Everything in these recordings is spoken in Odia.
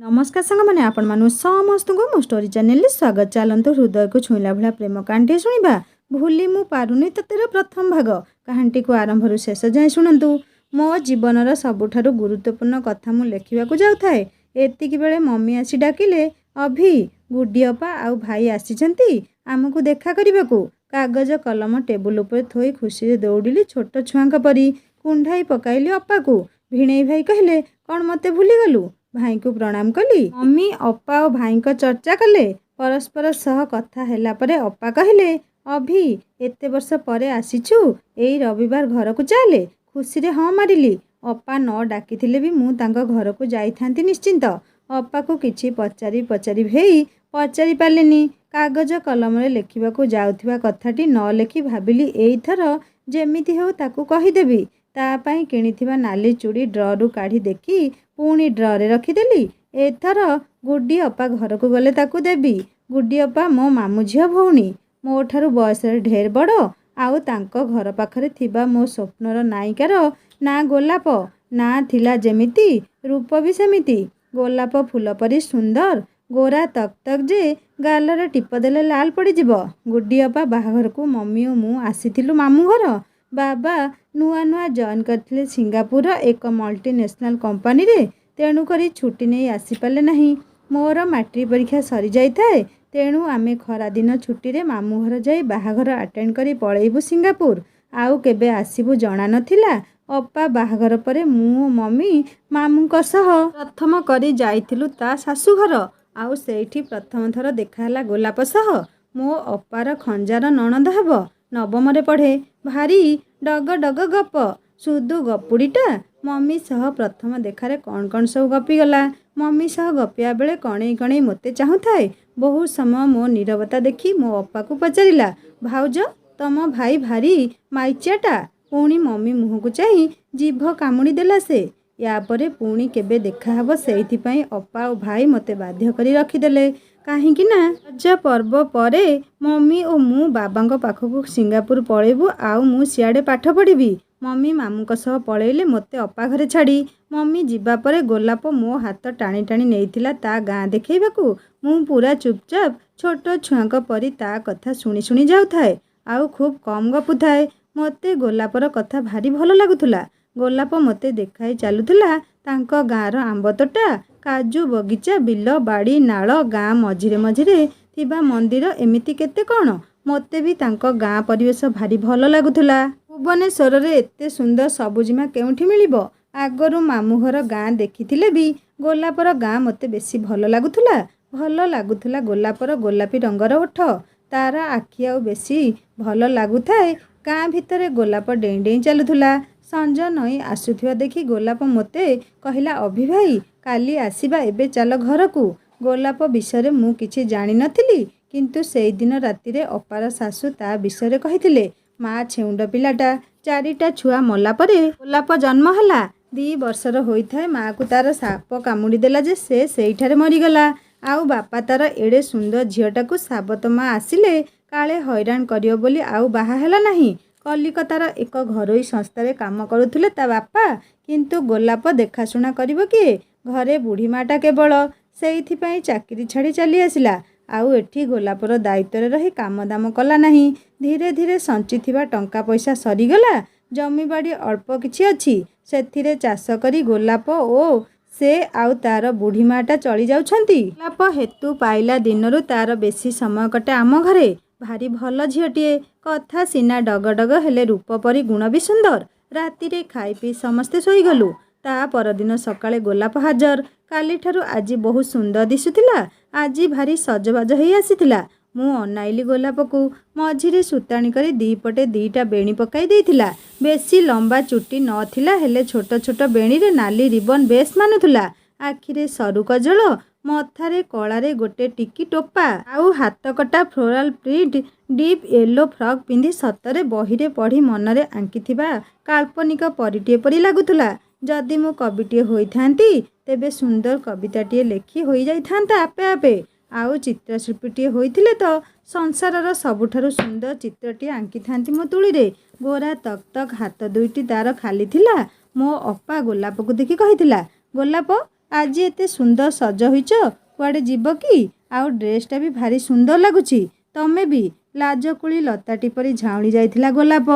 नमस्कार सांग मैंने आपण मानु समस्त को मो स्टोरी चैनल स्वागत। चलतु हृदय को छुईला भाया प्रेम कहानी शुणा भूली मु पारुनी तेर प्रथम भाग कहानी को आरंभ शेष जाए शुणु। मो जीवनर सबुठारु गुरुत्वपूर्ण कथा मु लेखिबा जाऊए। एतिक बेले मम्मी आसी डाकिले, अभि गुड्डी अपा आउ भाई आसीचंती आमको देखा करने को। कागज कलम टेबुल उपर थोई खुशी दौड़िली छोट छुआ परी कुंडाई पकाइली अपा को। भिणई भाई कहले, कौन मते भूली गलु? भाई को प्रणाम कली। मम्मी अपा और भाई को चर्चा कले। परस्पर सह कथा हैला परे अपा कहले, अभि एते वर्ष परे आसीछु, एई रविवार घर को चले। खुशी रे हाँ मारिली। अपा न डाकिथिले भी मु तांको घर को जाई थांती निश्चिंत। अपा को किछि पचारि पचारि भेई पचारि पालेनी। कागज कलम रे लेखिबा को जाउथिबा कथाटी न लेखि भाबिली एई थर जेमिति हो ताकू कहिदेबी। ता पाई किणिथिबा नाली चूड़ी ड्ररू काढ़ी देखी पुणी ड्रे रखीदेली। एथर गुड्डी अपा घर को गले ताकू देवी। गुड्डी अपा मो मामू झील भौणी, मो ठारू बयस ढेर बड़। आउ तांको घर पाखरे थिबा मो स्वप्नर नायिकार ना गोलाप। ना थिला जेमिति रूप भी सेमिति। गोलाप फूल परी सुंदर, गोरा तक तक जे गालरे टिप देले लाल पड़ी जिवो। गुड्डी अपा बाहाघर को मम्मी और मु आसीथिलु मामू घर। बाबा नुआ नुआ जॉइन करथिले सिंगापुर एक मल्टीनेशनल कंपनी रे, तेणु करी छुट्टी नहीं आसी पाले नहीं। मोर मैट्रिक परीक्षा सरी जाई थाए, तेणु आमे खरा दिन छुट्टी रे मामू घर जाई बाहाघर अटेंड करी पळेइबु सिंगापुर। आउ केबे आसीबु जणा नथिला। अपा बाहाघर परे मु मम्मी मामूंक सह प्रथम करी जाइथिलु ता सासू घर। आउ सेठी प्रथम थर देखाला गोलाप सह। मो अपार खंजार नणद हेब, नवम रे पढ़े। भारी डग डग गप, सुदु गपुड़ीटा। मम्मी सह प्रथम देखारे कौन कौन सब गपी गला। मम्मी सह गपिया बेले कणई कणई मते चाहूଥାଏ। बहुत समय मो नीरवता देखी मो अपा को पचारिला, भाउज तम भाई भारी माइचियाटा। पुणी मम्मी मुह को चाही जीभ कामुड़ी देला से। या परे पुणी केबे देखा हबो सेइथिपई अपा और भाई मते बाध्य करी रखीदेले। काहींकि ना रज पर्व परे मम्मी और मु बाबांको पाखकु सिंगापुर पळेबु। आउ मु सियाडे पाठ पढ़िबी। मम्मी मामूंक सह पळेइले मते अपा घरे छाड़ी। मम्मी जिबा परे गोलाप मो हाथ टाणी टाणी नेइथिला ता गाँ देखेइबाकू। मु पूरा चुपचाप छोट छुआंक परी ता कथा शुणी शुणी जाउଥାଏ। आउ खूब कम गपुଥାଏ। मते गोलापर कथा भारी भल लागुथुला। गोलाप मते देखाई चालुथुला तांको गाँर आंब तोटा, काजू बगीचा, बिल बाड़ी, नाल, गाँ मझिरे मझिरे थिबा मंदिर, एमिति केते कौन। मते भी तांको गाँ परिवेश भारी भल लागुथुला। भुवनेश्वर रे एते सुंदर सबुजिमा केउठी मिलिबो। आगरु मामू घर गाँ देखिथिले भी गोलापर गाँ मते बेसी भल लागुथुला। भल लागुथुला गोलापर गोलापी रंगर ओठ, तार आखि आउ बेसी भल लागुथाए। गाँ भितरे गोलाप डेई डेई चालुथुला। संज नई आसुथिबा देखि गोलाप मते कहिला, अभि भाई काली आसीबा, एबे चल घर को। गोलाप विषय मु किछि जानि नथिली, किंतु सेई दिन राति रे अपार सासू ता विषय कहिथिले। माँ छेउंड पिलाटा, चारिटा छुआ मला परे गोलाप जन्म हला। 2 वर्षर होइथाए माँ को तार साप कामुड़ी देला जे से सेइठारे मरीगला। आउ बापा तार एड़े सुंदर झीलटा को साबत माँ आसिले काले हैरान करियो बोली आउ बाहा हेला नाही। कलिकतार एक घरोई संस्था काम करुथुले ता बापा, किंतु गोलाप देखाशुना करिबो किए? घरे बुढ़ी माटा केवल, सेइथिपई चाकरी छाड़ी चली आसिला। आउ एठी गोलापर दायित्व रही काम दाम कला नाही। धीरे धीरे संचिथिबा टंका पैसा सरीगला। जमी बाड़ी अल्प किछि अछि, सेथिरे चाष करी गोलाप ओ से आउ तार बुढ़ी माटा चली जाउछंती। गोलाप हेतु पाइला दिनरु तार बेसी समय कटे आम घरे। भारी भल झीलटीए, कथा सीना डग डग हेले रूप परी गुण भी सुंदर। राति रे खाई पी समस्ते शोईगलु। ता परदिन सकाळे गोलाप हाजर। काली ठारू आजी बहुत सुंदर दिसुथिला। आजी भारी सजबाज होई आसीथिला। मु अनाइली गोलाप को। मझिरे सुताणी करी दीपटे 2टा बेणी पकाई देइथिला। बेसी लंबा चुट्टी नथिला, हेले छोट छोट बेणी रे नाली रिबन बेस मानुथुला। आखिरे सरू कजल, मथारे कलारे गोटे टिकी टोपा, आउ हाथ कटा floral print deep yellow frock पिंधि सतरे बहिरे पढ़ी मनरे आंकिथिबा काल्पनिक परिटिए परी लागुथुला। जदि मु कविटिए होइथांती तेबे सुंदर कविताटिए लेखि होई जाइथांता आपे आपे। आउ चित्रशिल्पीटिए होइथिले तो संसारर सबुठारु सुंदर चित्रटिए आंकिथांती मो तुली रे। गोरा तक तक हाथ दुईटी तार खाली थिला। मो अपा गोलाप को देखि कहिथिला, गोलाप ଆଜି ଏତେ ସୁନ୍ଦର ସଜ ହୋଇଛ, କୁଆଡ଼େ ଯିବ କି? ଆଉ ଡ୍ରେସ୍ଟା ବି ଭାରି ସୁନ୍ଦର ଲାଗୁଛି। ତମେ ବି। ଲାଜକୁଳି ଲତାଟି ପରି ଝାଉଁଳି ଯାଇଥିଲା ଗୋଲାପ।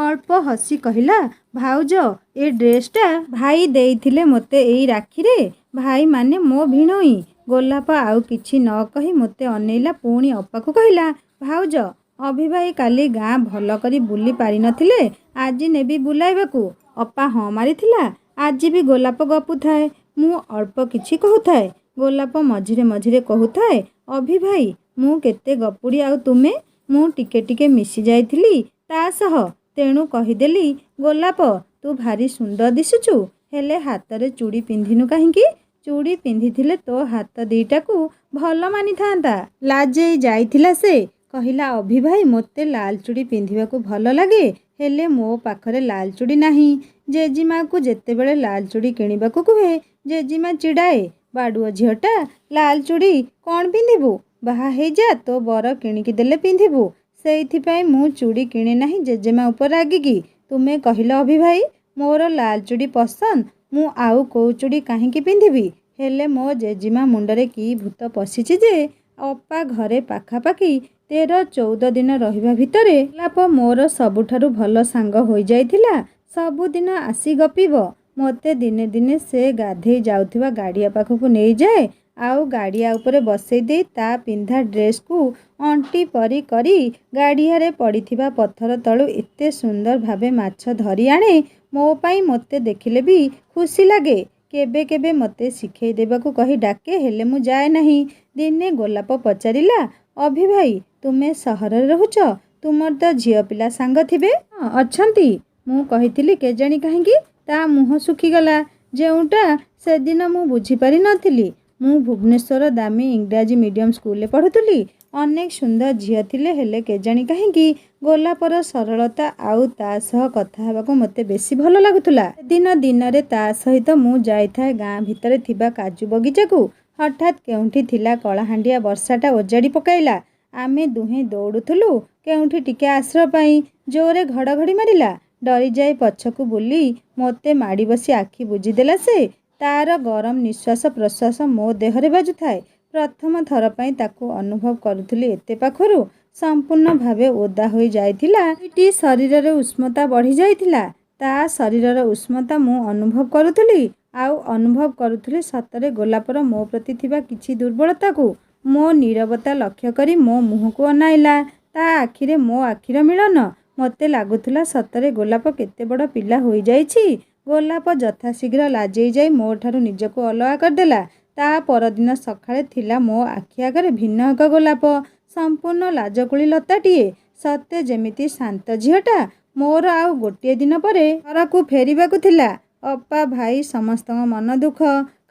ଅଳ୍ପ ହସି କହିଲା, ଭାଉଜ, ଏ ଡ୍ରେସ୍ଟା ଭାଇ ଦେଇଥିଲେ ମୋତେ ଏଇ ରାକ୍ଷୀରେ। ଭାଇ ମାନେ ମୋ ଭିଣୋଇ। ଗୋଲାପ ଆଉ କିଛି ନ କହି ମୋତେ ଅନେଇଲା, ପୁଣି ଅପାକୁ କହିଲା, ଭାଉଜ, ଅଭି ଭାଇ କାଲି ଗାଁ ଭଲ କରି ବୁଲି ପାରିନଥିଲେ, ଆଜି ନେବି ବୁଲାଇବାକୁ। ଅପା ହଁ ମାରିଥିଲା। ଆଜି ବି ଗୋଲାପ ଗପୁଥାଏ, ମୁଁ ଅଳ୍ପ କିଛି କହୁଥାଏ। ଗୋଲାପ ମଝିରେ ମଝିରେ କହୁଥାଏ, ଅଭି ଭାଇ, ମୁଁ କେତେ ଗପୁଡ଼ି ଆଉ ତୁମେ। ମୁଁ ଟିକେ ଟିକେ ମିଶି ଯାଇଥିଲି ତା ସହ, ତେଣୁ କହିଦେଲି, ଗୋଲାପ, ତୁ ଭାରି ସୁନ୍ଦର ଦିଶୁଛୁ, ହେଲେ ହାତରେ ଚୁଡ଼ି ପିନ୍ଧିନୁ କାହିଁକି? ଚୁଡ଼ି ପିନ୍ଧିଥିଲେ ତୋ ହାତ ଦିଟାକୁ ଭଲ ମାନିଥାନ୍ତା। ଲାଜେଇ ଯାଇଥିଲା ସେ। କହିଲା, ଅଭି ଭାଇ, ମୋତେ ଲାଲ ଚୁଡ଼ି ପିନ୍ଧିବାକୁ ଭଲ ଲାଗେ, ହେଲେ ମୋ ପାଖରେ ଲାଲ ଚୁଡ଼ି ନାହିଁ। ଜେଜିମାକୁ ଯେତେବେଳେ ଲାଲ ଚୁଡ଼ି କିଣିବାକୁ କୁହେ, ଜେଜିମା ଚିଡ଼ାଏ, ବାଡ଼ୁଅ ଝିଅଟା, ଲାଲ ଚୁଡ଼ି କ'ଣ ପିନ୍ଧିବୁ? ବାହା ହେଇଯା, ତୋ ବର କିଣିକି ଦେଲେ ପିନ୍ଧିବୁ। ସେଇଥିପାଇଁ ମୁଁ ଚୁଡ଼ି କିଣେ ନାହିଁ ଜେଜେମା ଉପରେ ରାଗିକି। ତୁମେ କହିଲ ଅଭି ଭାଇ, ମୋର ଲାଲ ଚୁଡ଼ି ପସନ୍ଦ, ମୁଁ ଆଉ କୋଉ ଚୁଡ଼ି କାହିଁକି ପିନ୍ଧିବି? ହେଲେ ମୋ ଜେଜେମା ମୁଣ୍ଡରେ କି ଭୂତ ପଶିଛି ଯେ ଅପା ଘରେ ପାଖାପାଖି 13-14 ଦିନ ରହିବା ଭିତରେ ଗୋଲାପ ମୋର ସବୁଠାରୁ ଭଲ ସାଙ୍ଗ ହୋଇଯାଇଥିଲା। ସବୁଦିନ ଆସି ଗପିବ। ମୋତେ ଦିନେ ଦିନେ ସେ ଗାଧେଇ ଯାଉଥିବା ଗାଡ଼ିଆ ପାଖକୁ ନେଇଯାଏ, ଆଉ ଗାଡ଼ିଆ ଉପରେ ବସେଇ ଦେଇ ତା ପିନ୍ଧା ଡ୍ରେସ୍କୁ ଅଣ୍ଟି ପରି କରି ଗାଡ଼ିଆରେ ପଡ଼ିଥିବା ପଥର ତଳୁ ଏତେ ସୁନ୍ଦର ଭାବେ ମାଛ ଧରି ଆଣେ, ମୋ ପାଇଁ ମୋତେ ଦେଖିଲେ ବି ଖୁସି ଲାଗେ। କେବେ କେବେ ମୋତେ ଶିଖେଇ ଦେବାକୁ କହି ଡାକେ, ହେଲେ ମୁଁ ଯାଏ ନାହିଁ। ଦିନେ ଗୋଲାପ ପଚାରିଲା, ଅଭି ଭାଇ, ତୁମେ ସହରରେ ରହୁଛ, ତୁମର ତ ଝିଅ ପିଲା ସାଙ୍ଗ ଥିବେ? ହଁ, ଅଛନ୍ତି। ମୁଁ କହିଥିଲି, କେଜାଣି କାହିଁକି ତା ମୁହଁ ଶୁଖିଗଲା। ଯେଉଁଟା ସେଦିନ ମୁଁ ବୁଝିପାରି ନଥିଲି। ମୁଁ ଭୁବନେଶ୍ୱର ଦାମୀ ଇଂରାଜୀ ମିଡ଼ିୟମ ସ୍କୁଲରେ ପଢ଼ୁଥିଲି। ଅନେକ ସୁନ୍ଦର ଝିଅ ଥିଲେ, ହେଲେ କେଜାଣି କାହିଁକି ଗୋଲାପର ସରଳତା ଆଉ ତା ସହ କଥା ହେବାକୁ ମୋତେ ବେଶୀ ଭଲ ଲାଗୁଥିଲା। ସେଦିନ ଦିନରେ ତା ସହିତ ମୁଁ ଯାଇଥାଏ ଗାଁ ଭିତରେ ଥିବା କାଜୁ ବଗିଚାକୁ। ହଠାତ୍ କେଉଁଠି ଥିଲା କଳାହାଣ୍ଡିଆ ବର୍ଷାଟା ଓଜାଡ଼ି ପକାଇଲା। ଆମେ ଦୁହେଁ ଦୌଡ଼ୁଥିଲୁ କେଉଁଠି ଟିକେ ଆଶ୍ରୟ ପାଇଁ। ଜୋରରେ ଘଡ଼ଘଡ଼ି ମାରିଲା। ଡରିଯାଇ ପଛକୁ ବୁଲି ମୋତେ ମାଡ଼ି ବସି ଆଖି ବୁଜିଦେଲା ସେ। ତାର ଗରମ ନିଶ୍ୱାସ ପ୍ରଶ୍ୱାସ ମୋ ଦେହରେ ବାଜୁଥାଏ। ପ୍ରଥମ ଥର ପାଇଁ ତାକୁ ଅନୁଭବ କରୁଥିଲି ଏତେ ପାଖରୁ। ସମ୍ପୂର୍ଣ୍ଣ ଭାବେ ଓଦା ହୋଇ ଯାଇଥିଲା। ଦୁଇଟି ଶରୀରରେ ଉଷ୍ଣତା ବଢ଼ି ଯାଇଥିଲା। ତା ଶରୀରର ଉଷ୍ଣତା ମୁଁ ଅନୁଭବ କରୁଥିଲି, ଆଉ ଅନୁଭବ କରୁଥିଲି ସତରେ ଗୋଲାପର ମୋ ପ୍ରତି ଥିବା କିଛି ଦୁର୍ବଳତାକୁ। ମୋ ନୀରବତା ଲକ୍ଷ୍ୟ କରି ମୋ ମୁହଁକୁ ଅନାଇଲା। ତା ଆଖିରେ ମୋ ଆଖିର ମିଳନ। ମୋତେ ଲାଗୁଥିଲା ସତରେ ଗୋଲାପ କେତେ ବଡ଼ ପିଲା ହୋଇଯାଇଛି। ଗୋଲାପ ଯଥାଶୀଘ୍ର ଲାଜେଇ ଯାଇ ମୋ ଠାରୁ ନିଜକୁ ଅଲଗା କରିଦେଲା। ତା ପରଦିନ ସକାଳେ ଥିଲା ମୋ ଆଖି ଆଗରେ ଭିନ୍ନ ଏକ ଗୋଲାପ। ସମ୍ପୂର୍ଣ୍ଣ ଲାଜକୁଳି ଲତାଟିଏ। ସତେ ଯେମିତି ଶାନ୍ତ ଝିଅଟା। ମୋର ଆଉ ଗୋଟିଏ ଦିନ ପରେ ଘରକୁ ଫେରିବାକୁ ଥିଲା। ଅପା, ଭାଇ ସମସ୍ତଙ୍କ ମନ ଦୁଃଖ।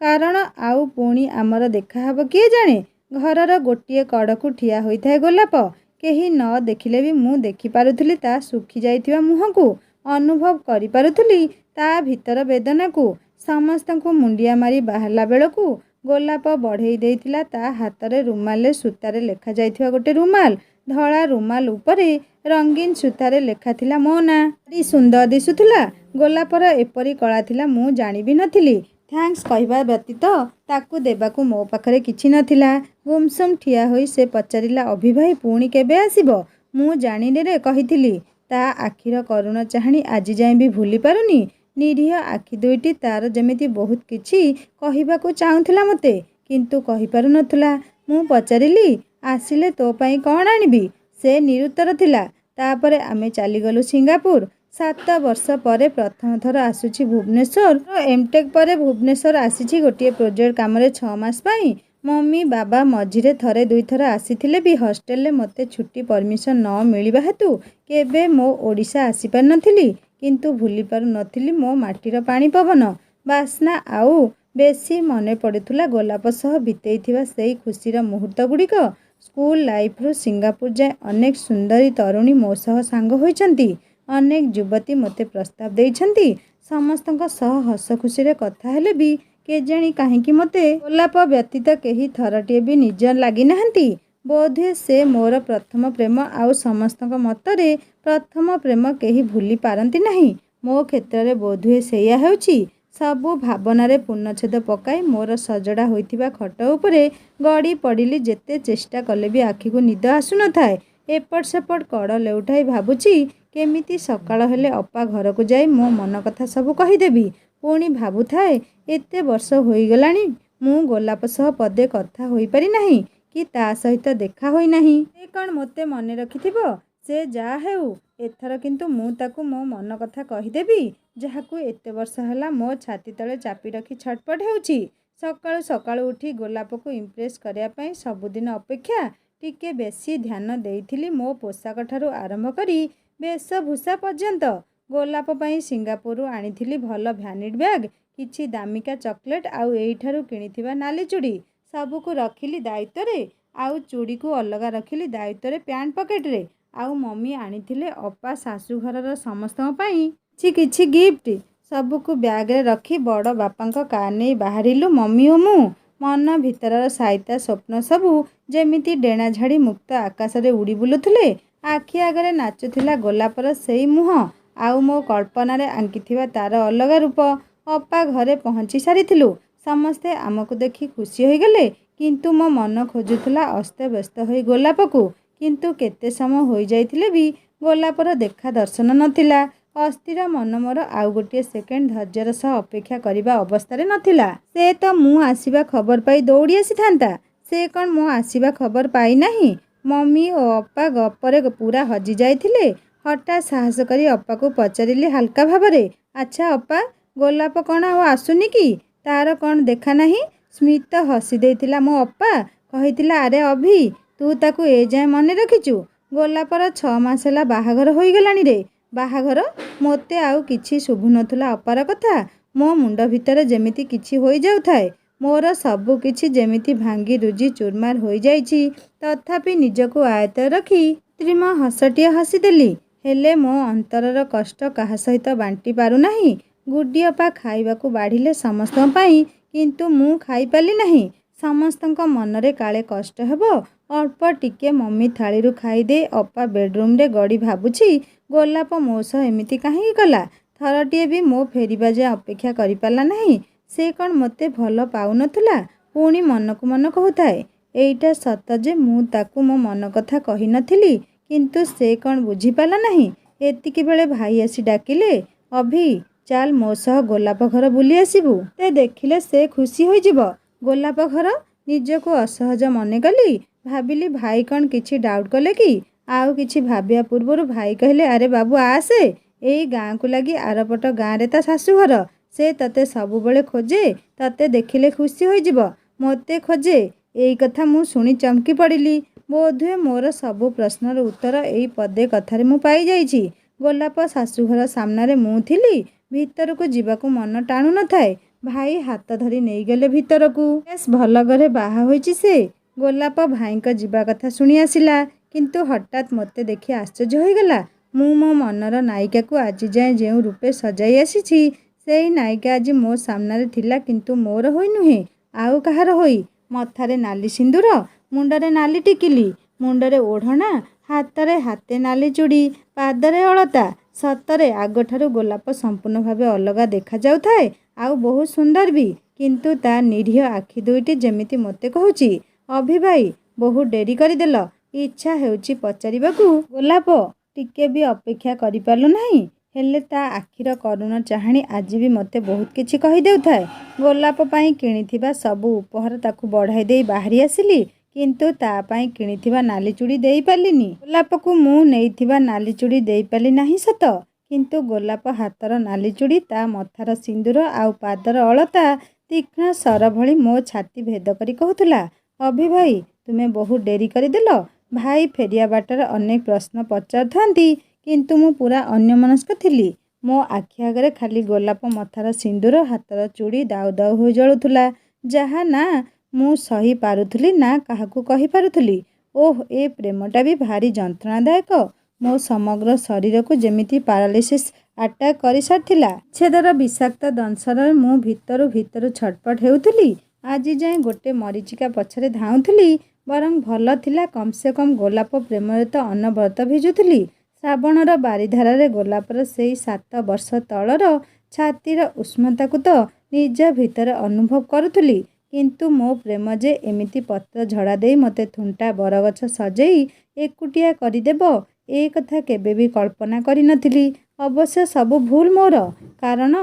କାରଣ ଆଉ ପୁଣି ଆମର ଦେଖାହେବ କିଏ ଜାଣେ। ଘରର ଗୋଟିଏ କଡ଼କୁ ଠିଆ ହୋଇଥାଏ ଗୋଲାପ। କେହି ନ ଦେଖିଲେ ବି ମୁଁ ଦେଖିପାରୁଥିଲି ତା ଶୁଖି ଯାଇଥିବା ମୁହଁକୁ। ଅନୁଭବ କରିପାରୁଥିଲି ତା ଭିତର ବେଦନାକୁ। ସମସ୍ତଙ୍କୁ ମୁଣ୍ଡିଆ ମାରି ବାହାରିଲା ବେଳକୁ ଗୋଲାପ ବଢ଼େଇ ଦେଇଥିଲା ତା ହାତରେ ରୁମାଲରେ ସୂତାରେ ଲେଖାଯାଇଥିବା ଗୋଟେ ରୁମାଲ। ଧଳା ରୁମାଲ ଉପରେ ରଙ୍ଗୀନ ସୂତାରେ ଲେଖାଥିଲା ମୋ ନାଁ। ଭାରି ସୁନ୍ଦର ଦିଶୁଥିଲା। ଗୋଲାପର ଏପରି କଳା ଥିଲା ମୁଁ ଜାଣି ବି ନଥିଲି। ଥ୍ୟାଙ୍କ୍ସ କହିବା ବ୍ୟତୀତ ତାକୁ ଦେବାକୁ ମୋ ପାଖରେ କିଛି ନଥିଲା। ଗୁମସୁମ ଠିଆ ହୋଇ ସେ ପଚାରିଲା, ଅଭି ଭାଇ ପୁଣି କେବେ ଆସିବ? ମୁଁ ଜାଣିନିରେ କହିଥିଲି। ତା ଆଖିର କରୁଣ ଚାହାଣୀ ଆଜି ଯାଏଁ ବି ଭୁଲି ପାରୁନି। ନିରୀହ ଆଖି ଦୁଇଟି ତାର ଯେମିତି ବହୁତ କିଛି କହିବାକୁ ଚାହୁଁଥିଲା ମୋତେ, କିନ୍ତୁ କହିପାରୁ ନଥିଲା। ମୁଁ ପଚାରିଲି, ଆସିଲେ ତୋ ପାଇଁ କ'ଣ ଆଣିବି? ସେ ନିରୁତ୍ତର ଥିଲା। ତାପରେ ଆମେ ଚାଲିଗଲୁ ସିଙ୍ଗାପୁର। 7 ବର୍ଷ ପରେ ପ୍ରଥମ ଥର ଆସୁଛି ଭୁବନେଶ୍ୱର। ଏମଟେକ୍ ପରେ ଭୁବନେଶ୍ୱର ଆସିଛି ଗୋଟିଏ ପ୍ରୋଜେକ୍ଟ କାମରେ 6 ମାସ ପାଇଁ। ମମି ବାବା ମଝିରେ ଥରେ ଦୁଇଥର ଆସିଥିଲେ ବି ହଷ୍ଟେଲରେ ମୋତେ ଛୁଟି ପରମିଶନ ନ ମିଳିବା ହେତୁ କେବେ ମୋ ଓଡ଼ିଶା ଆସିପାରି ନଥିଲି। କିନ୍ତୁ ଭୁଲି ପାରୁ ନଥିଲି ମୋ ମାଟିର ପାଣି ପବନ ବାସ୍ନା, ଆଉ ବେଶୀ ମନେ ପଡ଼ୁଥିଲା ଗୋଲାପ ସହ ବିତେଇଥିବା ସେଇ ଖୁସିର ମୁହୂର୍ତ୍ତଗୁଡ଼ିକ। ସ୍କୁଲ ଲାଇଫରୁ ସିଙ୍ଗାପୁର ଯାଏ ଅନେକ ସୁନ୍ଦରୀ ତରୁଣୀ ମୋ ସହ ସାଙ୍ଗ ହୋଇଛନ୍ତି। ଅନେକ ଯୁବତୀ ମୋତେ ପ୍ରସ୍ତାବ ଦେଇଛନ୍ତି। ସମସ୍ତଙ୍କ ସହ ହସ ଖୁସିରେ କଥା ହେଲେ ବି କେଜାଣି କାହିଁକି ମୋତେ ଗୋଲାପ ବ୍ୟତୀତ କେହି ଥରଟିଏ ବି ନିଜ ଲାଗିନାହାନ୍ତି। ବୋଧହୁଏ ସେ ମୋର ପ୍ରଥମ ପ୍ରେମ, ଆଉ ସମସ୍ତଙ୍କ ମତରେ ପ୍ରଥମ ପ୍ରେମ କେହି ଭୁଲି ପାରନ୍ତି ନାହିଁ। ମୋ କ୍ଷେତ୍ରରେ ବୋଧହୁଏ ସେଇଆ ହେଉଛି ସବୁ ଭାବନାରେ ପୂର୍ଣ୍ଣଚ୍ଛେଦ ପକାଇ ମୋର ସଜଡ଼ା ହୋଇଥିବା ଖଟ ଉପରେ ଗଡ଼ି ପଡ଼ିଲି। ଯେତେ ଚେଷ୍ଟା କଲେ ବି ଆଖିକୁ ନିଦ ଆସୁନଥାଏ। ଏପଟ ସେପଟ କଡ଼ ଲେଉଟାଇ ଭାବୁଛି କେମିତି ସକାଳ ହେଲେ ଅପା ଘରକୁ ଯାଇ ମୋ ମନ କଥା ସବୁ କହିଦେବି। ପୁଣି ଭାବୁଥାଏ ଏତେ ବର୍ଷ ହୋଇଗଲାଣି ମୁଁ ଗୋଲାପ ସହ ପଦେ କଥା ହୋଇପାରି ନାହିଁ କି ତା ସହିତ ଦେଖା ହୋଇନାହିଁ। ସେ କ'ଣ ମୋତେ ମନେ ରଖିଥିବ? ସେ ଯାହା ହେଉ, ଏଥର କିନ୍ତୁ ମୁଁ ତାକୁ ମୋ ମନ କଥା କହିଦେବି, ଯାହାକୁ ଏତେ ବର୍ଷ ହେଲା ମୋ ଛାତି ତଳେ ଚାପି ରଖି ଛଟପଟ ହେଉଛି। ସକାଳୁ ସକାଳୁ ଉଠି ଗୋଲାପକୁ ଇମ୍ପ୍ରେସ୍ କରିବା ପାଇଁ ସବୁଦିନ ଅପେକ୍ଷା ଟିକେ ବେଶୀ ଧ୍ୟାନ ଦେଇଥିଲି ମୋ ପୋଷାକ ଠାରୁ ଆରମ୍ଭ କରି ବେଶଭୂଷା ପର୍ଯ୍ୟନ୍ତ। ଗୋଲାପ ପାଇଁ ସିଙ୍ଗାପୁରରୁ ଆଣିଥିଲି ଭଲ ଭ୍ୟାନିଟି ବ୍ୟାଗ୍, କିଛି ଦାମିକା ଚକୋଲେଟ୍ ଆଉ ଏଇଠାରୁ କିଣିଥିବା ନାଲି ଚୁଡ଼ି ସବୁକୁ ରଖିଲି ଦାୟିତ୍ୱରେ। ଆଉ ଚୁଡ଼ିକୁ ଅଲଗା ରଖିଲି ଦାୟିତ୍ୱରେ ପ୍ୟାଣ୍ଟ ପକେଟରେ। ଆଉ ମମି ଆଣିଥିଲେ ଅପା ଶାଶୁଘରର ସମସ୍ତଙ୍କ ପାଇଁ କିଛି କିଛି ଗିଫ୍ଟ। ସବୁକୁ ବ୍ୟାଗରେ ରଖି ବଡ଼ ବାପାଙ୍କ କାର୍ ନେଇ ବାହାରିଲୁ ମମି ଓ ମୁଁ। ମନ ଭିତରର ସାଇତା ସ୍ୱପ୍ନ ସବୁ ଯେମିତି ଡେଣା ଝାଡ଼ି ମୁକ୍ତ ଆକାଶରେ ଉଡ଼ି ବୁଲୁଥିଲେ। ଆଖି ଆଗରେ ନାଚୁଥିଲା ଗୋଲାପର ସେଇ ମୁହଁ, ଆଉ ମୋ କଳ୍ପନାରେ ଆଙ୍କିଥିବା ତାର ଅଲଗା ରୂପ। ଅପା ଘରେ ପହଞ୍ଚି ସାରିଥିଲୁ। ସମସ୍ତେ ଆମକୁ ଦେଖି ଖୁସି ହୋଇଗଲେ, କିନ୍ତୁ ମୋ ମନ ଖୋଜୁଥିଲା ଅସ୍ତବ୍ୟସ୍ତ ହୋଇ ଗୋଲାପକୁ। କିନ୍ତୁ କେତେ ସମୟ ହୋଇଯାଇଥିଲେ ବି ଗୋଲାପର ଦେଖା ଦର୍ଶନ ନଥିଲା। ଅସ୍ଥିର ମନ ମୋର ଆଉ ଗୋଟିଏ ସେକେଣ୍ଡ ଧୈର୍ଯ୍ୟର ସହ ଅପେକ୍ଷା କରିବା ଅବସ୍ଥାରେ ନଥିଲା। ସେ ତ ମୁଁ ଆସିବା ଖବର ପାଇ ଦୌଡ଼ି ଆସିଥାନ୍ତା। ସେ କ'ଣ ମୋ ଆସିବା ଖବର ପାଇନାହିଁ? ମମି ଓ ଅପା ଗପରେ ପୁରା ହଜି ଯାଇଥିଲେ। ହଠାତ୍ ସାହସ କରି ଅପାକୁ ପଚାରିଲି ହାଲକା ଭାବରେ, ଆଚ୍ଛା ଅପା, ଗୋଲାପ କ'ଣ ଆଉ ଆସୁନି କି? ତାର କ'ଣ ଦେଖା ନାହିଁ? ସ୍ମିତ ହସି ଦେଇଥିଲା ମୋ ଅପା। କହିଥିଲା, ଆରେ ଅଭି, ତୁ ତାକୁ ଏଯାଏଁ ମନେ ରଖିଛୁ? ଗୋଲାପର 6 ମାସ ହେଲା ବାହାଘର ହୋଇଗଲାଣି ରେ। ବାହାଘର? ମୋତେ ଆଉ କିଛି ଶୁଭୁନଥିଲା ଅପାର କଥା। ମୋ ମୁଣ୍ଡ ଭିତରେ ଯେମିତି କିଛି ହୋଇଯାଉଥାଏ। ମୋର ସବୁ କିଛି ଯେମିତି ଭାଙ୍ଗି ରୁଜି ଚୁରମାର ହୋଇଯାଇଛି। ତଥାପି ନିଜକୁ ଆୟତ୍ତରେ ରଖି କୃତ୍ରିମ ହସଟିଏ ହସିଦେଲି। ହେଲେ ମୋ ଅନ୍ତରର କଷ୍ଟ କାହା ସହିତ ବାଣ୍ଟି ପାରୁନାହିଁ। ଗୁଡି ଅପା ଖାଇବାକୁ ବାଢ଼ିଲେ ସମସ୍ତଙ୍କ ପାଇଁ, କିନ୍ତୁ ମୁଁ ଖାଇପାରିଲି ନାହିଁ। ସମସ୍ତଙ୍କ ମନରେ କାଳେ କଷ୍ଟ ହେବ। ଅଳ୍ପ ଟିକେ ମମି ଥାଳିରୁ ଖାଇଦେଇ ଅପା ବେଡରୁମରେ ଗଡ଼ି ଭାବୁଛି ଗୋଲାପ ମୋ ସହ ଏମିତି କାହିଁକି କଲା? ଥରଟିଏ ବି ମୋ ଫେରିବା ଯାଏ ଅପେକ୍ଷା କରିପାରିଲା ନାହିଁ। ସେ କ'ଣ ମୋତେ ଭଲ ପାଉନଥିଲା? ପୁଣି ମନକୁ ମନ କହୁଥାଏ, ଏଇଟା ସତ ଯେ ମୁଁ ତାକୁ ମୋ ମନ କଥା କହିନଥିଲି, କିନ୍ତୁ ସେ କ'ଣ ବୁଝିପାରିଲା ନାହିଁ? ଏତିକି ବେଳେ ଭାଇ ଆସି ଡାକିଲେ, ଅଭି, ଚାଲ ମୋ ସହ ଗୋଲାପ ଘର ବୁଲି ଆସିବୁ। ସେ ଦେଖିଲେ ସେ ଖୁସି ହୋଇଯିବ। ଗୋଲାପ ଘର? ନିଜକୁ ଅସହଜ ମନେକଲି। ଭାବିଲି ଭାଇ କ'ଣ କିଛି ଡାଉଟ୍ କଲେ କି? ଆଉ କିଛି ଭାବିବା ପୂର୍ବରୁ ଭାଇ କହିଲେ, ଆରେ ବାବୁ ଆସେ, ଏଇ ଗାଁକୁ ଲାଗି ଆରପଟ ଗାଁରେ ତା ଶାଶୁଘର। ସେ ତତେ ସବୁବେଳେ ଖୋଜେ, ତତେ ଦେଖିଲେ ଖୁସି ହୋଇଯିବ। ମୋତେ ଖୋଜେ? ଏଇ କଥା ମୁଁ ଶୁଣି ଚମକି ପଡ଼ିଲି। ବୋଧହୁଏ ମୋର ସବୁ ପ୍ରଶ୍ନର ଉତ୍ତର ଏଇ ପଦେ କଥାରେ ମୁଁ ପାଇଯାଇଛି। ଗୋଲାପ ଶାଶୁଘର ସାମ୍ନାରେ ମୁଁ ଥିଲି। ଭିତରକୁ ଯିବାକୁ ମନ ଟାଣୁ ନଥାଏ। ଭାଇ ହାତ ଧରି ନେଇଗଲେ ଭିତରକୁ। ବେଶ୍ ଭଲ ଘରେ ବାହା ହୋଇଛି ସେ। ଗୋଲାପ ଭାଇଙ୍କ ଯିବା କଥା ଶୁଣି ଆସିଲା, କିନ୍ତୁ ହଠାତ୍ ମୋତେ ଦେଖି ଆଶ୍ଚର୍ଯ୍ୟ ହୋଇଗଲା। ମୁଁ ମୋ ମନର ନାୟିକାକୁ ଆଜି ଯାଏଁ ଯେଉଁ ରୂପେ ସଜାଇ ଆସିଛି, ସେଇ ନାୟିକା ଆଜି ମୋ ସାମ୍ନାରେ ଥିଲା, କିନ୍ତୁ ମୋର ହୋଇ ନୁହେଁ, ଆଉ କାହାର ହୋଇ। ମଥାରେ ନାଲି ସିନ୍ଦୁର, ମୁଣ୍ଡରେ ନାଲି ଟିକିଲି, ମୁଣ୍ଡରେ ଓଢ଼ଣା, ହାତରେ ହାତେ ନାଲି ଚୁଡ଼ି, ପାଦରେ ଅଳତା। ସତରେ ଆଗଠାରୁ ଗୋଲାପ ସମ୍ପୂର୍ଣ୍ଣ ଭାବେ ଅଲଗା ଦେଖାଯାଉଥାଏ, ଆଉ ବହୁତ ସୁନ୍ଦର ବି। କିନ୍ତୁ ତା ନିରୀହ ଆଖି ଦୁଇଟି ଯେମିତି ମୋତେ କହୁଛି, ଅଭି ଭାଇ, ବହୁତ ଡେରି କରିଦେଲ। ଇଚ୍ଛା ହେଉଛି ପଚାରିବାକୁ, ଗୋଲାପ, ଟିକେ ବି ଅପେକ୍ଷା କରିପାରିଲୁ ନାହିଁ? ହେଲେ ତା ଆଖିର କରୁଣ ଚାହାଣୀ ଆଜି ବି ମୋତେ ବହୁତ କିଛି କହିଦେଉଥାଏ। ଗୋଲାପ ପାଇଁ କିଣିଥିବା ସବୁ ଉପହାର ତାକୁ ବଢ଼ାଇ ଦେଇ ବାହାରି ଆସିଲି, କିନ୍ତୁ ତା ପାଇଁ କିଣିଥିବା ନାଲି ଚୁଡ଼ି ଦେଇପାରିଲିନି। ଗୋଲାପକୁ ମୁଁ ନେଇଥିବା ନାଲି ଚୁଡ଼ି ଦେଇପାରିଲି ନାହିଁ ସତ, କିନ୍ତୁ ଗୋଲାପ ହାତର ନାଲି ଚୁଡ଼ି, ତା ମଥାର ସିନ୍ଦୁର ଆଉ ପାଦର ଅଳତା ତୀକ୍ଷ୍ଣ ସ୍ୱର ଭଳି ମୋ ଛାତି ଭେଦ କରି କହୁଥିଲା, ଅଭି ଭାଇ, ତୁମେ ବହୁତ ଡେରି କରିଦେଲ। ଭାଇ ଫେରିବା ବାଟରେ ଅନେକ ପ୍ରଶ୍ନ ପଚାରୁଥାନ୍ତି, କିନ୍ତୁ ମୁଁ ପୁରା ଅନ୍ୟମନସ୍କ ଥିଲି। ମୋ ଆଖି ଆଗରେ ଖାଲି ଗୋଲାପ ମଥାର ସିନ୍ଦୁର, ହାତର ଚୁଡ଼ି ଦାଉ ଦାଉ ହୋଇ ଜଳୁଥିଲା, ଯାହା ନା ମୁଁ ସହି ପାରୁଥିଲି ନା କାହାକୁ କହିପାରୁଥିଲି। ଓଃ, ଏ ପ୍ରେମଟା ବି ଭାରି ଯନ୍ତ୍ରଣାଦାୟକ। ମୋ ସମଗ୍ର ଶରୀରକୁ ଯେମିତି ପାରାଲିସିସ୍ ଆଟାକ୍ କରିସାରିଥିଲା। ବିଚ୍ଛେଦର ବିଷାକ୍ତ ଦଂଶନରେ ମୁଁ ଭିତରୁ ଭିତରୁ ଛଟପଟ ହେଉଥିଲି। ଆଜି ଯାଏଁ ଗୋଟେ ମରୀଚିକା ପଛରେ ଧାଉଁଥିଲି। ବରଂ ଭଲ ଥିଲା, କମ୍ ସେ କମ୍ ଗୋଲାପ ପ୍ରେମରେ ତ ଅନବରତ ଭିଜୁଥିଲି। ଶ୍ରାବଣର ବାରିଧାରାରେ ଗୋଲାପର ସେଇ 7 ବର୍ଷ ତଳର ଛାତିର ଉଷ୍ମତାକୁ ତ ନିଜ ଭିତରେ ଅନୁଭବ କରୁଥିଲି, କିନ୍ତୁ ମୋ ପ୍ରେମ ଯେ ଏମିତି ପତ୍ର ଝଡ଼ା ଦେଇ ମୋତେ ଥୁଣ୍ଟା ବରଗଛ ସଜେଇ ଏକୁଟିଆ କରିଦେବ ଏ କଥା କେବେ ବି କଳ୍ପନା କରିନଥିଲି। ଅବଶ୍ୟ ସବୁ ଭୁଲ ମୋର, କାରଣ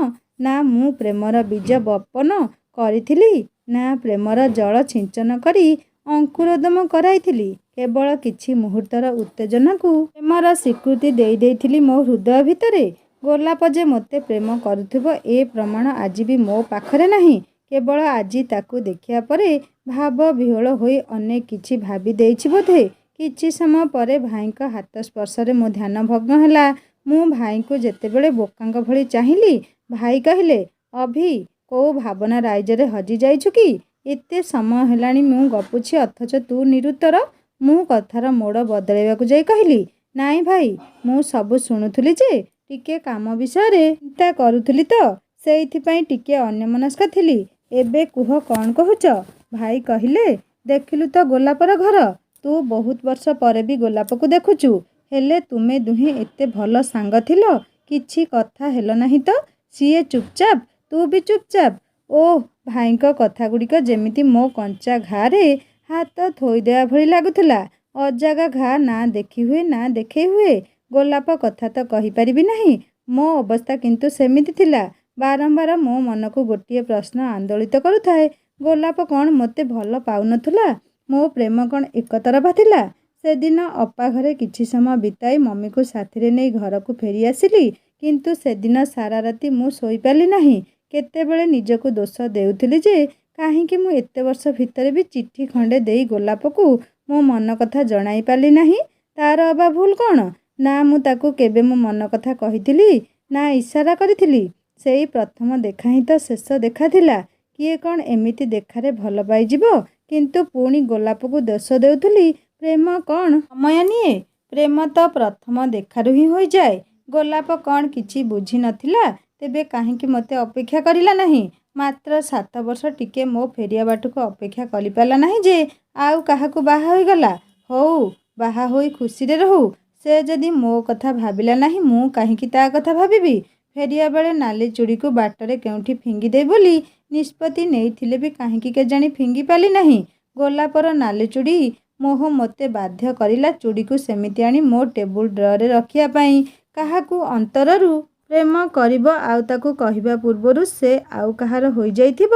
ନା ମୁଁ ପ୍ରେମର ବୀଜ ବପନ କରିଥିଲି, ନା ପ୍ରେମର ଜଳ ଛିଞ୍ଚନ କରି ଅଙ୍କୁରୋଦମ କରାଇଥିଲି। କେବଳ କିଛି ମୁହୂର୍ତ୍ତର ଉତ୍ତେଜନାକୁ ପ୍ରେମର ସ୍ୱୀକୃତି ଦେଇ ଦେଇଥିଲି ମୋ ହୃଦୟ ଭିତରେ। ଗୋଲାପ ଯେ ମୋତେ ପ୍ରେମ କରୁଥିବ ଏ ପ୍ରମାଣ ଆଜି ବି ମୋ ପାଖରେ ନାହିଁ। କେବଳ ଆଜି ତାକୁ ଦେଖିବା ପରେ ଭାବ ବିହ୍ୱଳ ହୋଇ ଅନେକ କିଛି ଭାବି ଦେଇଛି ବୋଧେ। କିଛି ସମୟ ପରେ ଭାଇଙ୍କ ହାତ ସ୍ପର୍ଶରେ ମୋ ଧ୍ୟାନ ଭଗ୍ନ ହେଲା। ମୁଁ ଭାଇଙ୍କୁ ଯେତେବେଳେ ବୋକାଙ୍କ ଭଳି ଚାହିଁଲି, ଭାଇ କହିଲେ, ଅଭି, କୋଉ ଭାବନା ରାଇଜରେ ହଜି ଯାଇଛୁ କି? ଏତେ ସମୟ ହେଲାଣି ମୁଁ ଗପୁଛି, ଅଥଚ ତୁ ନିରୁତ୍ତର। ମୁଁ କଥାର ମୋଡ଼ ବଦଳାଇବାକୁ ଯାଇ କହିଲି, ନାଇଁ ଭାଇ, ମୁଁ ସବୁ ଶୁଣୁଥିଲି ଯେ ଟିକେ କାମ ବିଷୟରେ ଚିନ୍ତା କରୁଥିଲି ତ, ସେଇଥିପାଇଁ ଟିକେ ଅନ୍ୟମନସ୍କ ଥିଲି। ଏବେ କୁହ, କ'ଣ କହୁଛ? ଭାଇ କହିଲେ, ଦେଖିଲୁ ତ ଗୋଲାପର ଘର। ତୁ ବହୁତ ବର୍ଷ ପରେ ବି ଗୋଲାପକୁ ଦେଖୁଛୁ। ହେଲେ ତୁମେ ଦୁହେଁ ଏତେ ଭଲ ସାଙ୍ଗ ଥିଲ, କିଛି କଥା ହେଲ ନାହିଁ ତ? ସିଏ ଚୁପଚାପ, ତୁ ବି ଚୁପଚାପ। ଓଃ, ଭାଇଙ୍କ କଥାଗୁଡ଼ିକ ଯେମିତି ମୋ କଞ୍ଚା ଘା'ରେ ହାତ ଥୋଇଦେବା ଭଳି ଲାଗୁଥିଲା। ଅଜାଗା ଘା ନା ଦେଖି ହୁଏ ନା ଦେଖେଇ ହୁଏ। ଗୋଲାପ କଥା ତ କହିପାରିବି ନାହିଁ। ମୋ ଅବସ୍ଥା କିନ୍ତୁ ସେମିତି ଥିଲା। ବାରମ୍ବାର ମୋ ମନକୁ ଗୋଟିଏ ପ୍ରଶ୍ନ ଆନ୍ଦୋଳିତ କରୁଥାଏ। ଗୋଲାପ କ'ଣ ମୋତେ ଭଲ ପାଉନଥିଲା? ମୋ ପ୍ରେମ କ'ଣ ଏକତରଫା ଥିଲା? ସେଦିନ ଅପା ଘରେ କିଛି ସମୟ ବିତାଇ ମମିକୁ ସାଥିରେ ନେଇ ଘରକୁ ଫେରି ଆସିଲି। କିନ୍ତୁ ସେଦିନ ସାରା ରାତି ମୁଁ ଶୋଇପାରିଲି ନାହିଁ। କେତେବେଳେ ନିଜକୁ ଦୋଷ ଦେଉଥିଲି ଯେ କାହିଁକି ମୁଁ ଏତେ ବର୍ଷ ଭିତରେ ବି ଚିଠି ଖଣ୍ଡେ ଦେଇ ଗୋଲାପକୁ ମୋ ମନ କଥା ଜଣାଇ ପାରିଲି ନାହିଁ। ତା'ର ଅବା ଭୁଲ କ'ଣ? ନା ମୁଁ ତାକୁ କେବେ ମୋ ମନ କଥା କହିଥିଲି, ନା ଇସାରା କରିଥିଲି। ସେଇ ପ୍ରଥମ ଦେଖା ହିଁ ତ ଶେଷ ଦେଖା ଥିଲା। କିଏ କ'ଣ ଏମିତି ଦେଖାରେ ଭଲ ପାଇଯିବ? କିନ୍ତୁ ପୁଣି ଗୋଲାପକୁ ଦୋଷ ଦେଉଥିଲି। ପ୍ରେମ କ'ଣ ସମୟ ନିଏ? ପ୍ରେମ ତ ପ୍ରଥମ ଦେଖାରୁ ହିଁ ହୋଇଯାଏ। ଗୋଲାପ କ'ଣ କିଛି ବୁଝିନଥିଲା? ତେବେ କାହିଁକି ମୋତେ ଅପେକ୍ଷା କରିଲା ନାହିଁ? ମାତ୍ର 7 ବର୍ଷ ଟିକେ ମୋ ଫେରିବା ବାଟକୁ ଅପେକ୍ଷା କରିପାରିଲା ନାହିଁ ଯେ ଆଉ କାହାକୁ ବାହା ହୋଇଗଲା। ହଉ, ବାହା ହୋଇ ଖୁସିରେ ରହୁ। ସେ ଯଦି ମୋ କଥା ଭାବିଲା ନାହିଁ, ମୁଁ କାହିଁକି ତା' କଥା ଭାବିବି? ଫେରିବା ବେଳେ ନାଲି ଚୁଡ଼ିକୁ ବାଟରେ କେଉଁଠି ଫିଙ୍ଗିଦେବି ବୋଲି ନିଷ୍ପତ୍ତି ନେଇଥିଲେ ବି କାହିଁକି କେଜାଣି ଫିଙ୍ଗି ପାରିଲି ନାହିଁ। ଗୋଲାପର ନାଲି ଚୁଡ଼ି ମୋହ ମୋତେ ବାଧ୍ୟ କରିଲା ଚୁଡ଼ିକୁ ସେମିତି ଆଣି ମୋ ଟେବୁଲ ଡ୍ରରେ ରଖିବା ପାଇଁ। କାହାକୁ ଅନ୍ତରରୁ ପ୍ରେମ କରିବ ଆଉ ତାକୁ କହିବା ପୂର୍ବରୁ ସେ ଆଉ କାହାର ହୋଇଯାଇଥିବ,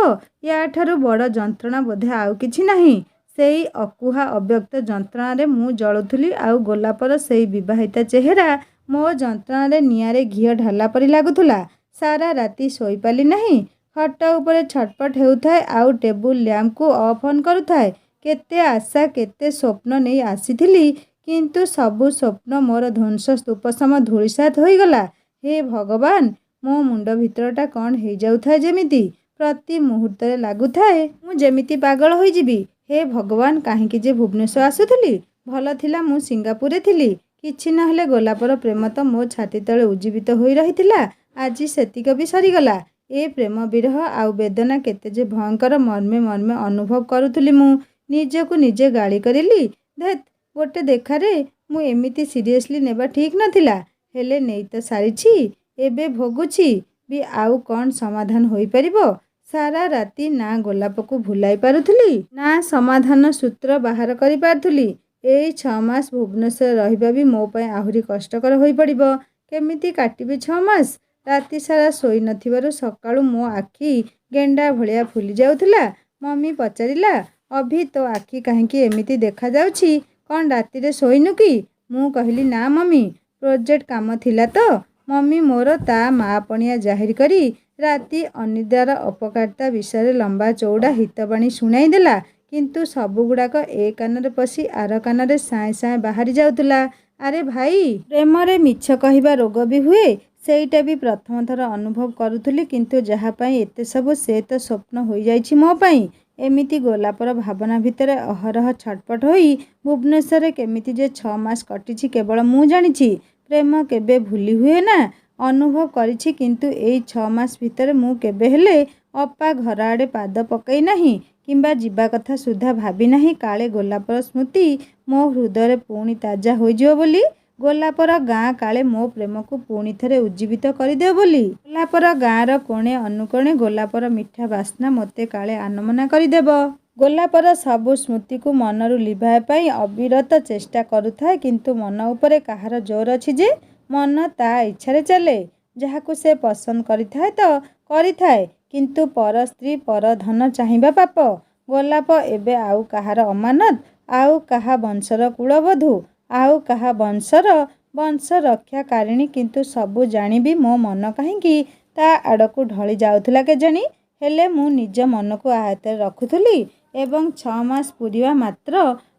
ୟାଠାରୁ ବଡ଼ ଯନ୍ତ୍ରଣା ବୋଧେ ଆଉ କିଛି ନାହିଁ। ସେଇ ଅକୁହା ଅବ୍ୟକ୍ତ ଯନ୍ତ୍ରଣାରେ ମୁଁ ଜଳୁଥିଲି, ଆଉ ଗୋଲାପର ସେଇ ବିବାହିତା ଚେହେରା ମୋ ଯନ୍ତ୍ରଣାରେ ନିଆଁରେ ଘିଅ ଢାଳିଲା ପରି ଲାଗୁଥିଲା। ସାରା ରାତି ଶୋଇପାରିଲି ନାହିଁ। ଖଟ ଉପରେ ଛଟପଟ ହେଉଥାଏ, ଆଉ ଟେବୁଲ ଲ୍ୟାମ୍ପକୁ ଅଫ୍ ଅନ୍ କରୁଥାଏ। କେତେ ଆଶା, କେତେ ସ୍ୱପ୍ନ ନେଇ ଆସିଥିଲି, କିନ୍ତୁ ସବୁ ସ୍ୱପ୍ନ ମୋର ଧ୍ୱଂସ ସ୍ତୂପ ସମ ଧୂଳିସାତ୍ ହୋଇଗଲା। ହେ ଭଗବାନ, ମୋ ମୁଣ୍ଡ ଭିତରଟା କ'ଣ ହେଇଯାଉଥାଏ ଯେମିତି। ପ୍ରତି ମୁହୂର୍ତ୍ତରେ ଲାଗୁଥାଏ ମୁଁ ଯେମିତି ପାଗଳ ହୋଇଯିବି। ହେ ଭଗବାନ, କାହିଁକି ଯେ ଭୁବନେଶ୍ୱର ଆସୁଥିଲି? ଭଲ ଥିଲା ମୁଁ ସିଙ୍ଗାପୁରରେ ଥିଲି। କିଛି ନହେଲେ ଗୋଲାପର ପ୍ରେମ ତ ମୋ ଛାତି ତଳେ ଉଜ୍ଜୀବିତ ହୋଇ ରହିଥିଲା। ଆଜି ସେତିକ ବି ସରିଗଲା। ଏ ପ୍ରେମ ବିରହ ଆଉ ବେଦନା କେତେ ଯେ ଭୟଙ୍କର ମର୍ମେ ମର୍ମେ ଅନୁଭବ କରୁଥିଲି ମୁଁ। ନିଜକୁ ନିଜେ ଗାଳି କରିଲି। ଧେତ୍, ଗୋଟେ ଦେଖାରେ ମୁଁ ଏମିତି ସିରିୟସଲି ନେବା ଠିକ୍ ନଥିଲା। ହେଲେ ନେଇ ତ ସାରିଛି, ଏବେ ଭୋଗୁଛି ବି, ଆଉ କ'ଣ ସମାଧାନ ହୋଇପାରିବ? ସାରା ରାତି ନା ଗୋଲାପକୁ ଭୁଲାଇ ପାରୁଥିଲି, ନା ସମାଧାନ ସୂତ୍ର ବାହାର କରିପାରୁଥିଲି। ଏଇ 6 ମାସ ଭୁବନେଶ୍ୱରରେ ରହିବା ବି ମୋ ପାଇଁ ଆହୁରି କଷ୍ଟକର ହୋଇପଡ଼ିବ। କେମିତି କାଟିବି 6 ମାସ? ରାତି ସାରା ଶୋଇ ନଥିବାରୁ ସକାଳୁ ମୋ ଆଖି ଗେଣ୍ଡା ଭଳିଆ ଫୁଲି ଯାଉଥିଲା। ମମି ପଚାରିଲା, ଅଭି, ତୋ ଆଖି କାହିଁକି ଏମିତି ଦେଖାଯାଉଛି? କ'ଣ ରାତିରେ ଶୋଇନୁ କି? ମୁଁ କହିଲି, ନା ମମି, ପ୍ରୋଜେକ୍ଟ କାମ ଥିଲା ତ। ମମି ମୋର ତା' ମାଆପଣିଆ ଜାହିର କରି ରାତି ଅନିଦ୍ରାର ଅପକାରିତା ବିଷୟରେ ଲମ୍ବା ଚଉଡ଼ା ହିତବାଣୀ ଶୁଣାଇ ଦେଲା। କିନ୍ତୁ ସବୁଗୁଡ଼ାକ ଏ କାନରେ ପଶି ଆର କାନରେ ସାଏଁ ସାଏଁ ବାହାରି ଯାଉଥିଲା। ଆରେ ଭାଇ, ପ୍ରେମରେ ମିଛ କହିବା ରୋଗ ବି ହୁଏ। ସେଇଟା ବି ପ୍ରଥମ ଥର ଅନୁଭବ କରୁଥିଲି। କିନ୍ତୁ ଯାହା ପାଇଁ ଏତେ ସବୁ, ସେ ତ ସ୍ୱପ୍ନ ହୋଇଯାଇଛି ମୋ ପାଇଁ। ଏମିତି ଗୋଲାପର ଭାବନା ଭିତରେ ଅହରହ ଛଟପଟ ହୋଇ ଭୁବନେଶ୍ୱରରେ କେମିତି ଯେ 6 ମାସ କଟିଛି କେବଳ ମୁଁ ଜାଣିଛି। ପ୍ରେମ କେବେ ଭୁଲି ହୁଏ ନା, ଅନୁଭବ କରିଛି। କିନ୍ତୁ ଏଇ 6 ମାସ ଭିତରେ ମୁଁ କେବେ ହେଲେ ଅପା ଘର ଆଡ଼େ ପାଦ ପକାଇ ନାହିଁ, କିମ୍ବା ଯିବା କଥା ସୁଦ୍ଧା ଭାବି ନାହିଁ। କାଳେ ଗୋଲାପର ସ୍ମୃତି ମୋ ହୃଦୟରେ ପୁଣି ତାଜା ହୋଇଯିବ ବୋଲି। ଗୋଲାପର ଗାଁ କାଳେ ମୋ ପ୍ରେମକୁ ପୁଣି ଥରେ ଉଜ୍ଜୀବିତ କରିଦେବ ବୋଲି। ଗୋଲାପର ଗାଁର କୋଣେ ଅନୁକୋଣେ ଗୋଲାପର ମିଠା ବାସ୍ନା ମୋତେ କାଳେ ଆନମନା କରିଦେବ। ଗୋଲାପର ସବୁ ସ୍ମୃତିକୁ ମନରୁ ଲିଭାଇବା ପାଇଁ ଅବିରତ ଚେଷ୍ଟା କରୁଥାଏ, କିନ୍ତୁ ମନ ଉପରେ କାହାର ଜୋର ଅଛି ଯେ? ମନ ତା ଇଚ୍ଛାରେ ଚାଲେ। ଯାହାକୁ ସେ ପସନ୍ଦ କରିଥାଏ ତ କରିଥାଏ, କିନ୍ତୁ ପର ସ୍ତ୍ରୀ ପର ଧନ ଚାହିଁବା ପାପ। ଗୋଲାପ ଏବେ ଆଉ କାହାର ଅମାନତ, ଆଉ କାହା ବଂଶର କୁଳବଧୂ, ଆଉ କାହା ବଂଶର ବଂଶରକ୍ଷାକାରିଣୀ। କିନ୍ତୁ ସବୁ ଜାଣିବି ମୋ ମନ କାହିଁକି ତା ଆଡ଼କୁ ଢଳି ଯାଉଥିଲା କେଜାଣି। ହେଲେ ମୁଁ ନିଜ ମନକୁ ଆୟତ୍ତରେ ରଖୁଥିଲି ଏବଂ 6 ମାସ ପୂରିବା ମାତ୍ର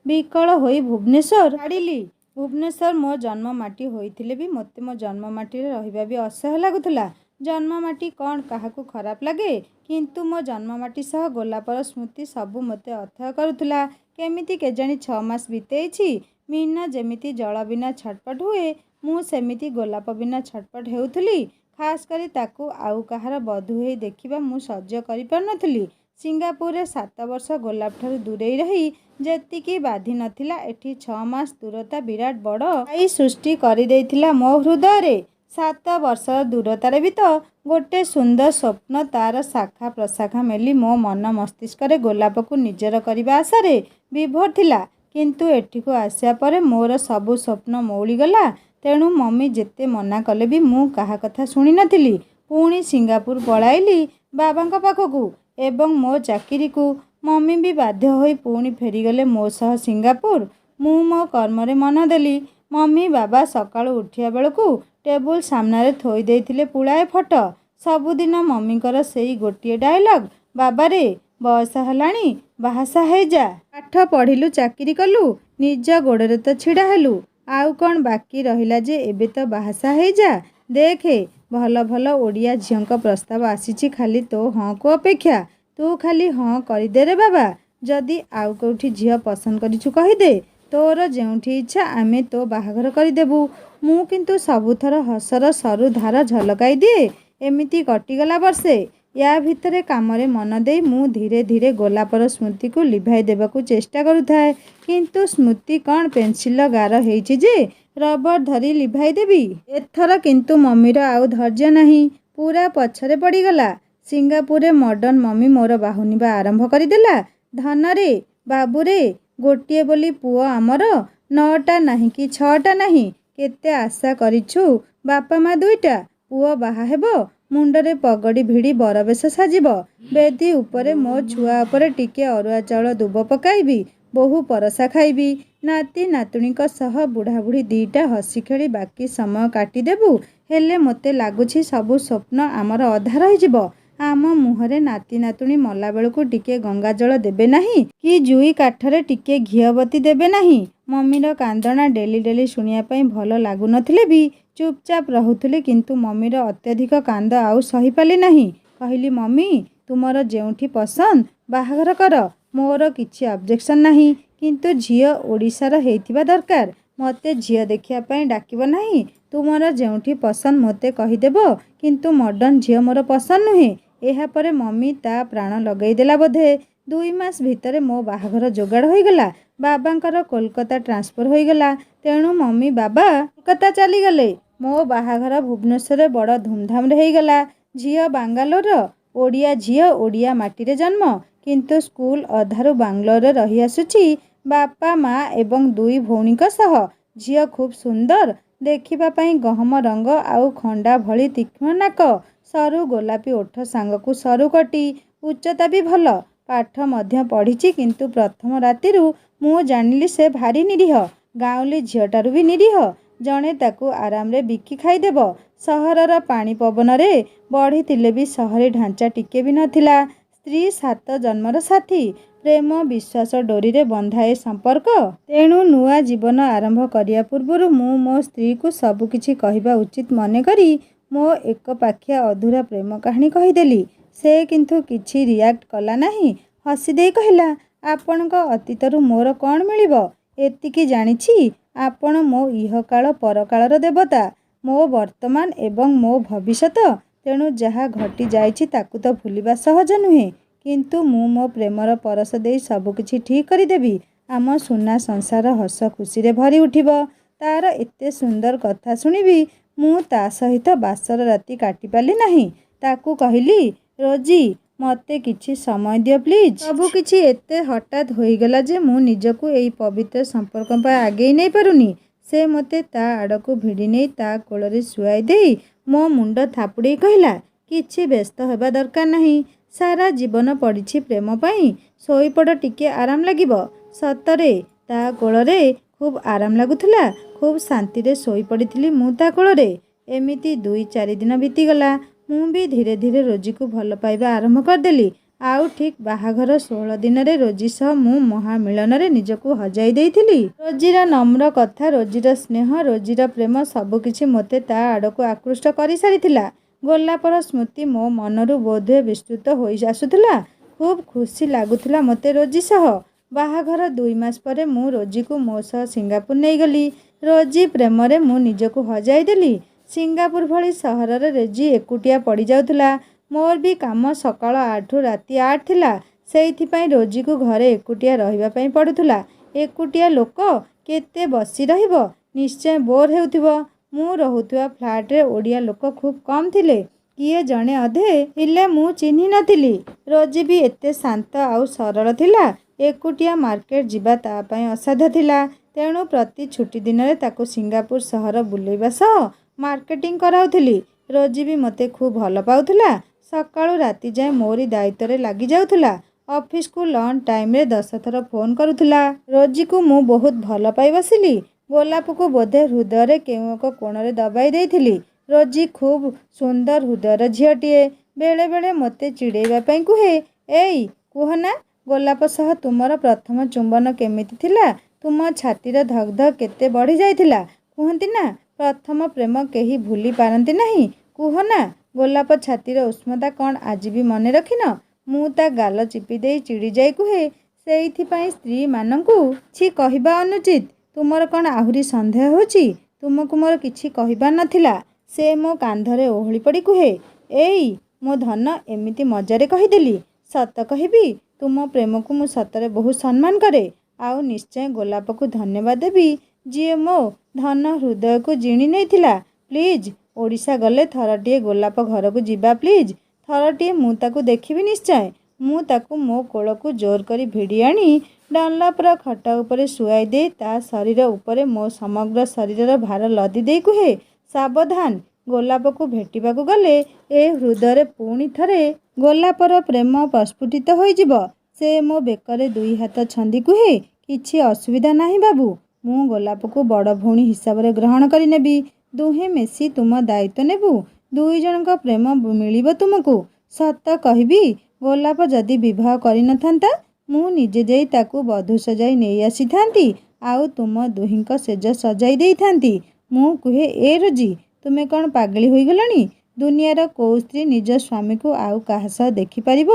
ବିକଳ ହୋଇ ଭୁବନେଶ୍ୱର ଛାଡ଼ିଲି। ଭୁବନେଶ୍ୱର ମୋ ଜନ୍ମ ମାଟି ହୋଇଥିଲେ ବି ମୋତେ ମୋ ଜନ୍ମ ମାଟିରେ ରହିବା ବି ଅସହ୍ୟ ଲାଗୁଥିଲା। ଜନ୍ମ ମାଟି କ'ଣ କାହାକୁ ଖରାପ ଲାଗେ? କିନ୍ତୁ ମୋ ଜନ୍ମମାଟି ସହ ଗୋଲାପର ସ୍ମୃତି ସବୁ ମୋତେ ଅଥୟ କରୁଥିଲା। କେମିତି କେଜାଣି 6 ମାସ ବିତେଇଛି। ମୀନ ଯେମିତି ଜଳ ବିନା ଛଟପଟ ହୁଏ, ମୁଁ ସେମିତି ଗୋଲାପ ବିନା ଛଟପଟ ହେଉଥିଲି। ଖାସ୍ କରି ତାକୁ ଆଉ କାହାର ବଧୂ ହେଇ ଦେଖିବା ମୁଁ ସହ୍ୟ କରିପାରୁନଥିଲି। ସିଙ୍ଗାପୁରରେ 7 ବର୍ଷ ଗୋଲାପଠାରୁ ଦୂରେଇ ରହି ଯେତିକି ବାଧି ନଥିଲା, ଏଠି 6 ମାସ ଦୂରତା ବିରାଟ ବଡ଼ ଛାଇ ସୃଷ୍ଟି କରିଦେଇଥିଲା ମୋ ହୃଦୟରେ। 7 ବର୍ଷର ଦୂରତାରେ ବି ତ ଗୋଟେ ସୁନ୍ଦର ସ୍ୱପ୍ନ ତାର ଶାଖା ପ୍ରଶାଖା ମେଲି ମୋ ମନ ମସ୍ତିଷ୍କରେ ଗୋଲାପକୁ ନିଜର କରିବା ଆଶାରେ ବିଭୋର ଥିଲା। କିନ୍ତୁ ଏଠିକୁ ଆସିବା ପରେ ମୋର ସବୁ ସ୍ୱପ୍ନ ମଉଳିଗଲା। ତେଣୁ ମମି ଯେତେ ମନା କଲେ ବି ମୁଁ କାହା କଥା ଶୁଣିନଥିଲି। ପୁଣି ସିଙ୍ଗାପୁର ପଳାଇଲି ବାବାଙ୍କ ପାଖକୁ ଏବଂ ମୋ ଚାକିରିକୁ। ମମି ବି ବାଧ୍ୟ ହୋଇ ପୁଣି ଫେରିଗଲେ ମୋ ସହ ସିଙ୍ଗାପୁର। ମୁଁ ମୋ କର୍ମରେ ମନ ଦେଲି। ମମି ବାବା ସକାଳୁ ଉଠିବା ବେଳକୁ ଟେବୁଲ ସାମ୍ନାରେ ଥୋଇ ଦେଇଥିଲେ ପୁଳାଏ ଫଟୋ। ସବୁଦିନ ମମିଙ୍କର ସେଇ ଗୋଟିଏ ଡାଏଲଗ୍, ବାବାରେ ବୟସ ହେଲାଣି, ବାହାସାହା ହେଇଯା। ପାଠ ପଢ଼ିଲୁ, ଚାକିରି କଲୁ, ନିଜ ଗୋଡ଼ରେ ତ ଛିଡ଼ା ହେଲୁ। ଆଉ କ'ଣ ବାକି ରହିଲା ଯେ ଏବେ ତ ବାହାସାହା ହେଇଯା। ଦେଖେ, ଭଲ ଭଲ ଓଡ଼ିଆ ଝିଅଙ୍କ ପ୍ରସ୍ତାବ ଆସିଛି, ଖାଲି ତୋ ହଁକୁ ଅପେକ୍ଷା। ତୁ ଖାଲି ହଁ କରିଦେରେ ବାବା। ଯଦି ଆଉ କେଉଁଠି ଝିଅ ପସନ୍ଦ କରିଛୁ କହିଦେ। ତୋର ଯେଉଁଠି ଇଚ୍ଛା ଆମେ ତୋ ବାହାଘର କରିଦେବୁ। ମୁଁ କିନ୍ତୁ ସବୁଥର ହସର ସରୁ ଧାର ଝଲକାଇ ଦିଏ। ଏମିତି କଟିଗଲା ବର୍ଷେ। ୟା ଭିତରେ କାମରେ ମନ ଦେଇ ମୁଁ ଧୀରେ ଧୀରେ ଗୋଲାପର ସ୍ମୃତିକୁ ଲିଭାଇ ଦେବାକୁ ଚେଷ୍ଟା କରୁଥାଏ। କିନ୍ତୁ ସ୍ମୃତି କ'ଣ ପେନ୍ସିଲର ଗାର ହେଇଛି ଯେ ରବର ଧରି ଲିଭାଇ ଦେବି? ଏଥର କିନ୍ତୁ ମମିର ଆଉ ଧୈର୍ଯ୍ୟ ନାହିଁ। ପୂରା ପଛରେ ପଡ଼ିଗଲା। ସିଙ୍ଗାପୁରରେ ମଡର୍ଣ୍ଣ ମମି ମୋର ବାହୁନିବା ଆରମ୍ଭ କରିଦେଲା। ଧନରେ, ବାବୁରେ, ଗୋଟିଏ ବୋଲି ପୁଅ ଆମର, 9ଟା ନାହିଁ କି 6ଟା ନାହିଁ। କେତେ ଆଶା କରିଛୁ। ବାପା ମା 2ଟା। ପୁଅ ବାହା ହେବ, ମୁଣ୍ଡରେ ପଗଡ଼ି ଭିଡ଼ି ବରବେଶ ସାଜିବ। ବେଦୀ ଉପରେ ମୋ ଛୁଆ ଉପରେ ଟିକେ ଅରୁଆ ଚାଉଳ ଦୁବ ପକାଇବି। ବୋହୂ ପରସା ଖାଇବି। ନାତି ନାତୁଣୀଙ୍କ ସହ ବୁଢ଼ାବୁଢ଼ୀ 2ଟା ହସି ଖେଳି ବାକି ସମୟ କାଟିଦେବୁ। ହେଲେ ମୋତେ ଲାଗୁଛି ସବୁ ସ୍ୱପ୍ନ ଆମର ଅଧା ରହିଯିବ। ଆମ ମୁହଁରେ ନାତି ନାତୁଣୀ ମଲାବେଳକୁ ଟିକେ ଗଙ୍ଗାଜଳ ଦେବେ ନାହିଁ କି ଜୁଇ କାଠରେ ଟିକେ ଘିଅବତୀ ଦେବେ ନାହିଁ। ମମିର କାନ୍ଦଣା ଡେଲି ଡେଲି ଶୁଣିବା ପାଇଁ ଭଲ ଲାଗୁନଥିଲେ ବି ଚୁପଚାପ ରହୁଥିଲି। କିନ୍ତୁ ମମିର ଅତ୍ୟଧିକ କାନ୍ଦ ଆଉ ସହିପାରିଲି ନାହିଁ। କହିଲି, ମମି, ତୁମର ଯେଉଁଠି ପସନ୍ଦ ବାହାଘର କର। ମୋର କିଛି ଅବଜେକ୍ସନ ନାହିଁ। କିନ୍ତୁ ଝିଅ ଓଡ଼ିଶାର ହେଇଥିବା ଦରକାର। ମୋତେ ଝିଅ ଦେଖିବା ପାଇଁ ଡାକିବ ନାହିଁ। ତୁମର ଯେଉଁଠି ପସନ୍ଦ ମୋତେ କହିଦେବ, କିନ୍ତୁ ମଡର୍ଣ୍ଣ ଝିଅ ମୋର ପସନ୍ଦ ନୁହେଁ। ଏହାପରେ ମମି ତା ପ୍ରାଣ ଲଗେଇଦେଲା ବୋଧେ। 2 ମାସ ଭିତରେ ମୋ ବାହାଘର ଯୋଗାଡ଼ ହୋଇଗଲା। ବାବାଙ୍କର କୋଲକାତା ଟ୍ରାନ୍ସଫର ହୋଇଗଲା। ତେଣୁ ମମି ବାବା କୋଲକାତା ଚାଲିଗଲେ। ମୋ ବାହାଘର ଭୁବନେଶ୍ୱରରେ ବଡ଼ ଧୁମଧାମରେ ହେଇଗଲା। ଝିଅ ବାଙ୍ଗାଲୋରର। ଓଡ଼ିଆ ଝିଅ, ଓଡ଼ିଆ ମାଟିରେ ଜନ୍ମ। କିନ୍ତୁ ସ୍କୁଲ ଅଧାରୁ ବାଙ୍ଗାଲୋରରେ ରହିଆସୁଛି ବାପା ମା ଏବଂ 2 ଭଉଣୀଙ୍କ ସହ। ଝିଅ ଖୁବ୍ ସୁନ୍ଦର ଦେଖିବା ପାଇଁ। ଗହମ ରଙ୍ଗ ଆଉ ଖଣ୍ଡା ଭଳି ତୀକ୍ଷ୍ଣ ନାକ, ସରୁ ଗୋଲାପୀ ଓଠ ସାଙ୍ଗକୁ ସରୁ କଟି। ଉଚ୍ଚତା ବି ଭଲ। ପାଠ ମଧ୍ୟ ପଢ଼ିଛି। କିନ୍ତୁ ପ୍ରଥମ ରାତିରୁ ମୁଁ ଜାଣିଲି ସେ ଭାରି ନିରୀହ। ଗାଉଁଲି ଝିଅଠାରୁ ବି ନିରୀହ। ଜଣେ ତାକୁ ଆରାମରେ ବିକି ଖାଇଦେବ। ସହରର ପାଣି ପବନରେ ବଢ଼ିଥିଲେ ବି ସହରୀ ଢାଞ୍ଚା ଟିକେ ବି ନଥିଲା। ସ୍ତ୍ରୀ 7 ଜନ୍ମର ସାଥୀ। ପ୍ରେମ ବିଶ୍ୱାସ ଡୋରିରେ ବନ୍ଧା ଏ ସମ୍ପର୍କ। ତେଣୁ ନୂଆ ଜୀବନ ଆରମ୍ଭ କରିବା ପୂର୍ବରୁ ମୁଁ ମୋ ସ୍ତ୍ରୀକୁ ସବୁକିଛି କହିବା ଉଚିତ ମନେକରି ମୋ ଏକପାଖିଆ ଅଧୁରା ପ୍ରେମ କାହାଣୀ କହିଦେଲି। ସେ କିନ୍ତୁ କିଛି ରିଆକ୍ଟ କଲା ନାହିଁ। ହସିଦେଇ କହିଲା, ଆପଣଙ୍କ ଅତୀତରୁ ମୋର କ'ଣ ମିଳିବ? ଏତିକି ଜାଣିଛି, ଆପଣ ମୋ ଇହକାଳ ପରକାଳର ଦେବତା। ମୋ ବର୍ତ୍ତମାନ ଏବଂ ମୋ ଭବିଷ୍ୟତ। ତେଣୁ ଯାହା ଘଟି ଯାଇଛି ତାକୁ ତ ଭୁଲିବା ସହଜ ନୁହେଁ। କିନ୍ତୁ ମୁଁ ମୋ ପ୍ରେମର ପରଶ ଦେଇ ସବୁକିଛି ଠିକ୍ କରିଦେବି। ଆମ ସୁନା ସଂସାର ହସ ଖୁସିରେ ଭରି ଉଠିବ। ତାର ଏତେ ସୁନ୍ଦର କଥା ଶୁଣିବି ମୁଁ ତା ସହିତ ବାସର ରାତି କାଟିପାରିଲି ନାହିଁ। ତାକୁ କହିଲି, ରୋଜି ମୋତେ କିଛି ସମୟ ଦିଅ ପ୍ଲିଜ୍। ସବୁ କିଛି ଏତେ ହଠାତ୍ ହୋଇଗଲା ଯେ ମୁଁ ନିଜକୁ ଏଇ ପବିତ୍ର ସମ୍ପର୍କ ପାଇଁ ଆଗେଇ ନେଇ ପାରୁନି। ସେ ମୋତେ ତା ଆଡ଼କୁ ଭିଡ଼ି ନେଇ ତା କୋଳରେ ଶୁଆଇ ଦେଇ ମୋ ମୁଣ୍ଡ ଥାପୁଡ଼େଇ କହିଲା, କିଛି ବ୍ୟସ୍ତ ହେବା ଦରକାର ନାହିଁ। ସାରା ଜୀବନ ପଡ଼ିଛି ପ୍ରେମ ପାଇଁ। ଶୋଇପଡ଼, ଟିକେ ଆରାମ ଲାଗିବ। ସତରେ ତା କୋଳରେ ଖୁବ୍ ଆରାମ ଲାଗୁଥିଲା। ଖୁବ୍ ଶାନ୍ତିରେ ଶୋଇପଡ଼ିଥିଲି ମୁଁ ତା କୋଳରେ। ଏମିତି 2-4 ଦିନ ବିତିଗଲା। ମୁଁ ବି ଧୀରେ ଧୀରେ ରୋଜିକୁ ଭଲ ପାଇବା ଆରମ୍ଭ କରିଦେଲି। ଆଉ ଠିକ୍ ବାହାଘର 16 ଦିନରେ ରୋଜି ସହ ମୁଁ ମହାମିଳନରେ ନିଜକୁ ହଜାଇ ଦେଇଥିଲି। ରୋଜିର ନମ୍ର କଥା, ରୋଜିର ସ୍ନେହ, ରୋଜିର ପ୍ରେମ ସବୁକିଛି ମୋତେ ତା ଆଡ଼କୁ ଆକୃଷ୍ଟ କରିସାରିଥିଲା। ଗୋଲାପର ସ୍ମୃତି ମୋ ମନରୁ ବୋଧହୁଏ ବିସ୍ମୃତ ହୋଇ ଆସୁଥିଲା। ଖୁବ୍ ଖୁସି ଲାଗୁଥିଲା ମୋତେ ରୋଜି ସହ। ବାହାଘର 2 ମାସ ପରେ ମୁଁ ରୋଜିକୁ ମୋ ସହ ସିଙ୍ଗାପୁର ନେଇଗଲି। ରୋଜି ପ୍ରେମରେ ମୁଁ ନିଜକୁ ହଜାଇ ଦେଲି। ସିଙ୍ଗାପୁର ଭଳି ସହରରେ ରୋଜି ଏକୁଟିଆ ପଡ଼ିଯାଉଥିଲା। ମୋର ବି କାମ ସକାଳ 8ରୁ ରାତି 8 ଥିଲା। ସେଇଥିପାଇଁ ରୋଜିକୁ ଘରେ ଏକୁଟିଆ ରହିବା ପାଇଁ ପଡ଼ୁଥିଲା। ଏକୁଟିଆ ଲୋକ କେତେ ବସି ରହିବ? ନିଶ୍ଚୟ ବୋର୍ ହେଉଥିବ। ମୁଁ ରହୁଥିବା ଫ୍ଲାଟରେ ଓଡ଼ିଆ ଲୋକ ଖୁବ୍ କମ୍ ଥିଲେ। କିଏ ଜଣେ ଅଧେ ଥିଲେ ମୁଁ ଚିହ୍ନି ନଥିଲି। ରୋଜି ବି ଏତେ ଶାନ୍ତ ଆଉ ସରଳ ଥିଲା। ଏକୁଟିଆ ମାର୍କେଟ ଯିବା ତା ପାଇଁ ଅସାଧ୍ୟ ଥିଲା। ତେଣୁ ପ୍ରତି ଛୁଟି ଦିନରେ ତାକୁ ସିଙ୍ଗାପୁର ସହର ବୁଲେଇବା ସହ ମାର୍କେଟିଂ କରାଉଥିଲି। ରୋଜି ବି ମୋତେ ଖୁବ୍ ଭଲ ପାଉଥିଲା। ସକାଳୁ ରାତି ଯାଏ ମୋରି ଦାୟିତ୍ୱରେ ଲାଗିଯାଉଥିଲା। ଅଫିସକୁ ଲଞ୍ଚ ଟାଇମରେ 10 ଥର ଫୋନ୍ କରୁଥିଲା। ରୋଜିକୁ ମୁଁ ବହୁତ ଭଲ ପାଇ ବସିଲି। ଗୋଲାପକୁ ବୋଧେ ହୃଦୟରେ କେଉଁ ଏକ କୋଣରେ ଦବାଇ ଦେଇଥିଲି। ରୋଜି ଖୁବ୍ ସୁନ୍ଦର ହୃଦୟର ଝିଅଟିଏ। ବେଳେ ବେଳେ ମୋତେ ଚିଡ଼େଇବା ପାଇଁ କୁହେ, ଏଇ କୁହନା, ଗୋଲାପ ସହ ତୁମର ପ୍ରଥମ ଚୁମ୍ବନ କେମିତି ଥିଲା? ତୁମ ଛାତିର ଧକ୍ ଧକ୍ କେତେ ବଢ଼ି ଯାଇଥିଲା? କୁହନ୍ତି ନା, ପ୍ରଥମ ପ୍ରେମ କେହି ଭୁଲି ପାରନ୍ତି ନାହିଁ। କୁହନା, ଗୋଲାପ ଛାତିର ଉଷ୍ଣତା କ'ଣ ଆଜି ବି ମନେ ରଖିନ? ମୁଁ ତା ଗାଲ ଚିପି ଦେଇ ଚିଡ଼ିଯାଇ କୁହେ, ସେଇଥିପାଇଁ ସ୍ତ୍ରୀମାନଙ୍କୁ କିଛି କହିବା ଅନୁଚିତ। ତୁମର କ'ଣ ଆହୁରି ସନ୍ଦେହ ହେଉଛି? ତୁମକୁ ମୋର କିଛି କହିବାର ନଥିଲା। ସେ ମୋ କାନ୍ଧରେ ଓହଳି ପଡ଼ି କୁହେ, ଏଇ ମୋ ଧନ, ଏମିତି ମଜାରେ କହିଦେଲି। ସତ କହିବି, ତୁମ ପ୍ରେମକୁ ମୁଁ ସତରେ ବହୁତ ସମ୍ମାନ କରେ। ଆଉ ନିଶ୍ଚୟ ଗୋଲାପକୁ ଧନ୍ୟବାଦ ଦେବି, ଯିଏ ମୋ ଧନ ହୃଦୟକୁ ଜିଣି ନେଇଥିଲା। ପ୍ଲିଜ୍, ଓଡ଼ିଶା ଗଲେ ଥରଟିଏ ଗୋଲାପ ଘରକୁ ଯିବା ପ୍ଲିଜ୍। ଥରଟିଏ ମୁଁ ତାକୁ ଦେଖିବି ନିଶ୍ଚୟ। ମୁଁ ତାକୁ ମୋ କୋଳକୁ ଜୋର କରି ଭିଡ଼ି ଆଣି ଡନ୍ଲପର ଖଟ ଉପରେ ଶୁଆଇ ଦେଇ ତା ଶରୀର ଉପରେ ମୋ ସମଗ୍ର ଶରୀରର ଭାର ଲଦି ଦେଇ କୁହେ, ସାବଧାନ, ଗୋଲାପକୁ ଭେଟିବାକୁ ଗଲେ ଏ ହୃଦୟରେ ପୁଣି ଥରେ ଗୋଲାପର ପ୍ରେମ ପ୍ରସ୍ଫୁଟିତ ହୋଇଯିବ। ସେ ମୋ ବେକରେ 2 ହାତ ଛନ୍ଦି କୁହେ, କିଛି ଅସୁବିଧା ନାହିଁ ବାବୁ। ମୁଁ ଗୋଲାପକୁ ବଡ଼ ଭଉଣୀ ହିସାବରେ ଗ୍ରହଣ କରିନେବି। ଦୁହେଁ ମିଶି ତୁମ ଦାୟିତ୍ୱ ନେବୁ। 2 ଜଣଙ୍କ ପ୍ରେମ ମିଳିବ ତୁମକୁ। ସତ କହିବି, ଗୋଲାପ ଯଦି ବିବାହ କରିନଥାନ୍ତା, ମୁଁ ନିଜେ ଯାଇ ତାକୁ ବଧୂ ସଜାଇ ନେଇ ଆସିଥାନ୍ତି ଆଉ ତୁମ ଦୁହିଁଙ୍କ ଶେଯ ସଜାଇ ଦେଇଥାନ୍ତି। ମୁଁ କୁହେ, ଏ ରୋଜି, ତୁମେ କ'ଣ ପାଗଳି ହୋଇଗଲଣି? ଦୁନିଆର କୋଉ ସ୍ତ୍ରୀ ନିଜ ସ୍ୱାମୀକୁ ଆଉ କାହା ସହ ଦେଖିପାରିବ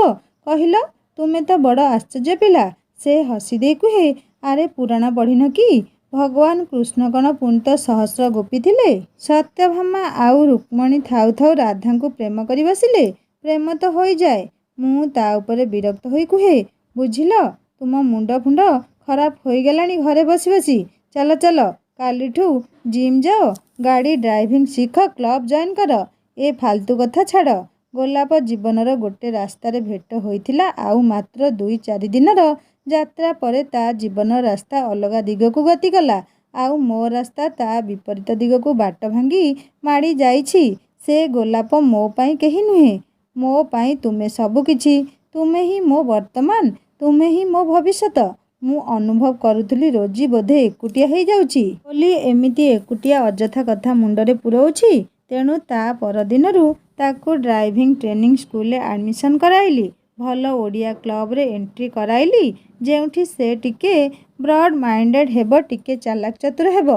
କହିଲ? ତୁମେ ତ ବଡ଼ ଆଶ୍ଚର୍ଯ୍ୟ ପିଲା। ସେ ହସିଦେଇ କୁହେ, ଆରେ ପୁରାଣ ପଢ଼ିନ କି? ଭଗବାନ କୃଷ୍ଣ କ'ଣ ପୁଣି ତ ସହସ୍ର ଗୋପୀ ଥିଲେ? ସତ୍ୟଭାମା ଆଉ ରୁକ୍ମିଣୀ ଥାଉ ଥାଉ ରାଧାଙ୍କୁ ପ୍ରେମ କରି ବସିଲେ। ପ୍ରେମ ତ ହୋଇଯାଏ। ମୁଁ ତା ଉପରେ ବିରକ୍ତ ହୋଇ କୁହେ, ବୁଝିଲ, ତୁମ ମୁଣ୍ଡ ଫୁଣ୍ଡ ଖରାପ ହୋଇଗଲାଣି ଘରେ ବସି ବସି। ଚାଲ ଚାଲ, କାଲିଠୁ ଜିମ୍ ଯାଅ, ଗାଡ଼ି ଡ୍ରାଇଭିଂ ଶିଖ, କ୍ଲବ୍ ଜଏନ୍ କର। ଏ ଫାଲତୁ କଥା ଛାଡ଼। ଗୋଲାପ ଜୀବନର ଗୋଟେ ରାସ୍ତାରେ ଭେଟ ହୋଇଥିଲା ଆଉ ମାତ୍ର 2-4 ଦିନର ଯାତ୍ରା ପରେ ତା ଜୀବନର ରାସ୍ତା ଅଲଗା ଦିଗକୁ ଗତି କଲା। ଆଉ ମୋ ରାସ୍ତା ତା ବିପରୀତ ଦିଗକୁ ବାଟ ଭାଙ୍ଗି ମାଡ଼ି ଯାଇଛି। ସେ ଗୋଲାପ ମୋ ପାଇଁ କେହି ନୁହେଁ। ମୋ ପାଇଁ ତୁମେ ସବୁକିଛି। ତୁମେ ହିଁ ମୋ ବର୍ତ୍ତମାନ, ତୁମେ ହିଁ ମୋ ଭବିଷ୍ୟତ। ମୁଁ ଅନୁଭବ କରୁଥିଲି ରୋଜି ବୋଧେ ଏକୁଟିଆ ହେଇଯାଉଛି ବୋଲି। ଏମିତି ଏକୁଟିଆ ଅଯଥା କଥା ମୁଣ୍ଡରେ ପୁରଉଛି। ତେଣୁ ତା ପରଦିନରୁ ତାକୁ ଡ୍ରାଇଭିଂ ଟ୍ରେନିଂ ସ୍କୁଲରେ ଆଡ଼ମିସନ୍ କରାଇଲି। ଭଲ ଓଡ଼ିଆ କ୍ଲବରେ ଏଣ୍ଟ୍ରି କରାଇଲି, ଯେଉଁଠି ସେ ଟିକେ ବ୍ରଡ୍ ମାଇଣ୍ଡେଡ୍ ହେବ, ଟିକେ ଚାଲାକ ଚତୁର ହେବ।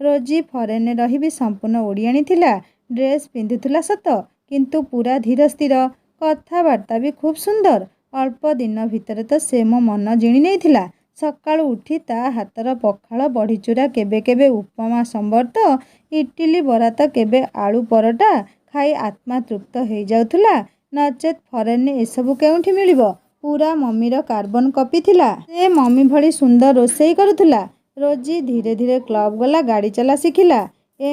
ରୋଜି ଫରେନ୍ରେ ରହି ବି ସମ୍ପୂର୍ଣ୍ଣ ଓଡ଼ିଆଣୀ ଥିଲା। ଡ୍ରେସ୍ ପିନ୍ଧୁଥିଲା ସତ, କିନ୍ତୁ ପୁରା ଧୀର ସ୍ଥିର। କଥାବାର୍ତ୍ତା ବି ଖୁବ୍ ସୁନ୍ଦର। ଅଳ୍ପ ଦିନ ଭିତରେ ତ ସେ ମୋ ମନ ଜିଣି ନେଇଥିଲା। ସକାଳୁ ଉଠି ତା ହାତର ପଖାଳ ବଢ଼ିଚୁରା, କେବେ କେବେ ଉପମା ସମ୍ବର ତ ଇଟିଲି ବରା ତ କେବେ ଆଳୁ ପରଟା ଖାଇ ଆତ୍ମା ତୃପ୍ତ ହେଇଯାଉଥିଲା। ନଚେତ୍ ଫରେନ୍ରେ ଏସବୁ କେଉଁଠି ମିଳିବ? ପୁରା ମମିର କାର୍ବନ କପି ଥିଲା। ସେ ମମି ଭଳି ସୁନ୍ଦର ରୋଷେଇ କରୁଥିଲା। ରୋଜି ଧୀରେ ଧୀରେ କ୍ଲବ୍ ଗଲା, ଗାଡ଼ି ଚଲା ଶିଖିଲା।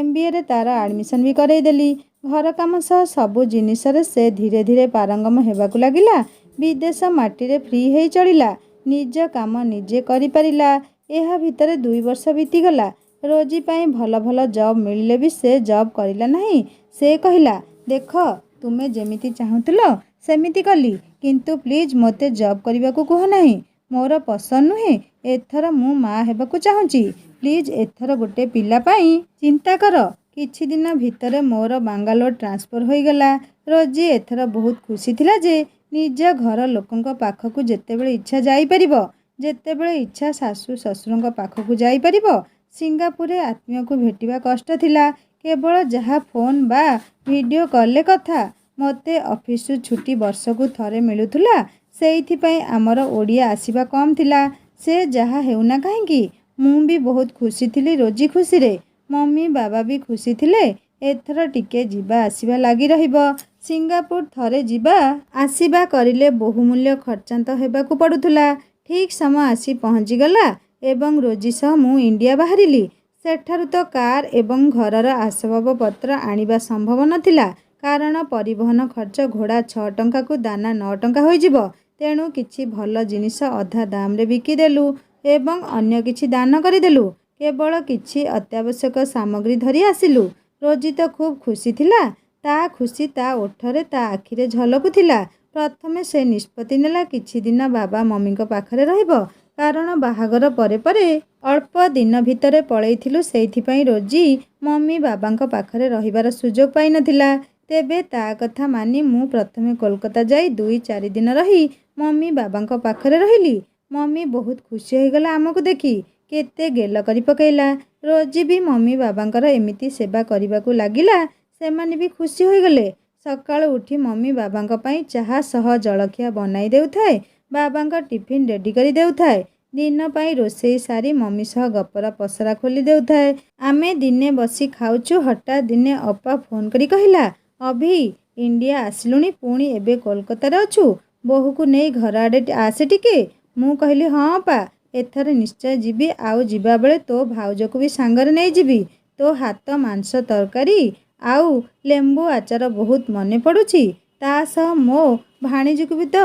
MBAରେ ତା'ର ଆଡ଼ମିସନ୍ ବି କରେଇଦେଲି। ଘର କାମ ସହ ସବୁ ଜିନିଷରେ ସେ ଧୀରେ ଧୀରେ ପାରଙ୍ଗମ ହେବାକୁ ଲାଗିଲା। ବିଦେଶ ମାଟିରେ ଫ୍ରି ହେଇ ଚଳିଲା। ନିଜ କାମ ନିଜେ କରିପାରିଲା। ଏହା ଭିତରେ 2 ବର୍ଷ ବିତିଗଲା। ରୋଜି ପାଇଁ ଭଲ ଭଲ ଜବ୍ ମିଳିଲେ ବି ସେ ଜବ୍ କରିଲା ନାହିଁ। ସେ କହିଲା, ଦେଖ ତୁମେ ଯେମିତି ଚାହୁଁଥିଲ ସେମିତି କଲି, କିନ୍ତୁ ପ୍ଲିଜ୍ ମୋତେ ଜବ୍ କରିବାକୁ କୁହ ନାହିଁ। ମୋର ପସନ୍ଦ ନୁହେଁ। ଏଥର ମୁଁ ମା' ହେବାକୁ ଚାହୁଁଛି। ପ୍ଲିଜ୍ ଏଥର ଗୋଟେ ପିଲା ପାଇଁ ଚିନ୍ତା କର। କିଛି ଦିନ ଭିତରେ ମୋର ବାଙ୍ଗାଲୋର ଟ୍ରାନ୍ସଫର ହୋଇଗଲା। ରୋଜି ଏଥର ବହୁତ ଖୁସି ଥିଲା ଯେ ନିଜ ଘର ଲୋକଙ୍କ ପାଖକୁ ଯେତେବେଳେ ଇଚ୍ଛା ଯାଇପାରିବ, ଯେତେବେଳେ ଇଚ୍ଛା ଶାଶୁ ଶ୍ୱଶୁରଙ୍କ ପାଖକୁ ଯାଇପାରିବ। ସିଙ୍ଗାପୁରରେ ଆତ୍ମୀୟକୁ ଭେଟିବା କଷ୍ଟ ଥିଲା। କେବଳ ଯାହା ଫୋନ୍ ବା ଭିଡ଼ିଓ କଲ୍ରେ କଥା। ମୋତେ ଅଫିସରୁ ଛୁଟି ବର୍ଷକୁ ଥରେ ମିଳୁଥିଲା। ସେଇଥିପାଇଁ ଆମର ଓଡ଼ିଆ ଆସିବା କମ୍ ଥିଲା। ସେ ଯାହା ହେଉନା କାହିଁକି, ମୁଁ ବି ବହୁତ ଖୁସି ଥିଲି। ରୋଜି ଖୁସିରେ, ମମି ବାବା ବି ଖୁସି ଥିଲେ। ଏଥର ଟିକେ ଯିବା ଆସିବା ଲାଗି ରହିବ। ସିଙ୍ଗାପୁର ଥରେ ଯିବା ଆସିବା କରିଲେ ବହୁମୂଲ୍ୟ ଖର୍ଚ୍ଚାନ୍ତ ହେବାକୁ ପଡ଼ୁଥିଲା। ଠିକ୍ ସମୟ ଆସି ପହଞ୍ଚିଗଲା ଏବଂ ରୋଜି ସହ ମୁଁ ଇଣ୍ଡିଆ ବାହାରିଲି। ସେଠାରୁ ତ କାର୍ ଏବଂ ଘରର ଆସବାବପତ୍ର ଆଣିବା ସମ୍ଭବ ନଥିଲା, କାରଣ ପରିବହନ ଖର୍ଚ୍ଚ ଘୋଡ଼ା 6 ଟଙ୍କାକୁ ଦାନା 9 ଟଙ୍କା ହୋଇଯିବ। ତେଣୁ କିଛି ଭଲ ଜିନିଷ ଅଧା ଦାମରେ ବିକିଦେଲୁ ଏବଂ ଅନ୍ୟ କିଛି ଦାନ କରିଦେଲୁ। କେବଳ କିଛି ଅତ୍ୟାବଶ୍ୟକ ସାମଗ୍ରୀ ଧରି ଆସିଲୁ। ରୋଜି ତ ଖୁବ୍ ଖୁସି ଥିଲା। ତା' ଖୁସି ତା' ଓଠରେ, ତା' ଆଖିରେ ଝଲକୁଥିଲା। ପ୍ରଥମେ ସେ ନିଷ୍ପତ୍ତି ନେଲା କିଛି ଦିନ ବାବା ମମିଙ୍କ ପାଖରେ ରହିବ, କାରଣ ବାହାଘର ପରେ ପରେ ଅଳ୍ପ ଦିନ ଭିତରେ ପଳେଇଥିଲୁ। ସେଇଥିପାଇଁ ରୋଜି ମମି ବାବାଙ୍କ ପାଖରେ ରହିବାର ସୁଯୋଗ ପାଇନଥିଲା। ତେବେ ତା' କଥା ମାନି ମୁଁ ପ୍ରଥମେ କୋଲକାତା ଯାଇ 2-4 ଦିନ ରହି ମମି ବାବାଙ୍କ ପାଖରେ ରହିଲି। ମମି ବହୁତ ଖୁସି ହୋଇଗଲା ଆମକୁ ଦେଖି। କେତେ ଗେଲ କରି ପକେଇଲା। ରୋଜି ବି ମମି ବାବାଙ୍କର ଏମିତି ସେବା କରିବାକୁ ଲାଗିଲା। ସେମାନେ ବି ଖୁସି ହୋଇଗଲେ। ସକାଳୁ ଉଠି ମମି ବାବାଙ୍କ ପାଇଁ ଚାହା ସହ ଜଳଖିଆ ବନାଇ ଦେଉଥାଏ। ବାବାଙ୍କ ଟିଫିନ୍ ରେଡ଼ି କରି ଦେଉଥାଏ। ଦିନ ପାଇଁ ରୋଷେଇ ସାରି ମମି ସହ ଗପର ପସରା ଖୋଲି ଦେଉଥାଏ। ଆମେ ଦିନେ ବସି ଖାଉଛୁ। ହଠାତ୍ ଦିନେ ଅପା ଫୋନ୍ କରି କହିଲା, ଅଭି, ଇଣ୍ଡିଆ ଆସିଲୁଣି, ପୁଣି ଏବେ କୋଲକାତାରେ ଅଛୁ। ବୋହୂକୁ ନେଇ ଘର ଆଡ଼େ ଆସେ ଟିକେ। ମୁଁ କହିଲି, ହଁ ଅପା, ଏଥର ନିଶ୍ଚୟ ଯିବି। ଆଉ ଯିବାବେଳେ ତୋ ଭାଉଜକୁ ବି ସାଙ୍ଗରେ ନେଇଯିବି। ତୋ ହାତ ମାଂସ ତରକାରୀ ଆଉ ଲେମ୍ବୁ ଆଚାର ବହୁତ ମନେ ପଡ଼ୁଛି। ତା' ସହ ମୋ ଭାଣିଜୀକୁ ବି ତ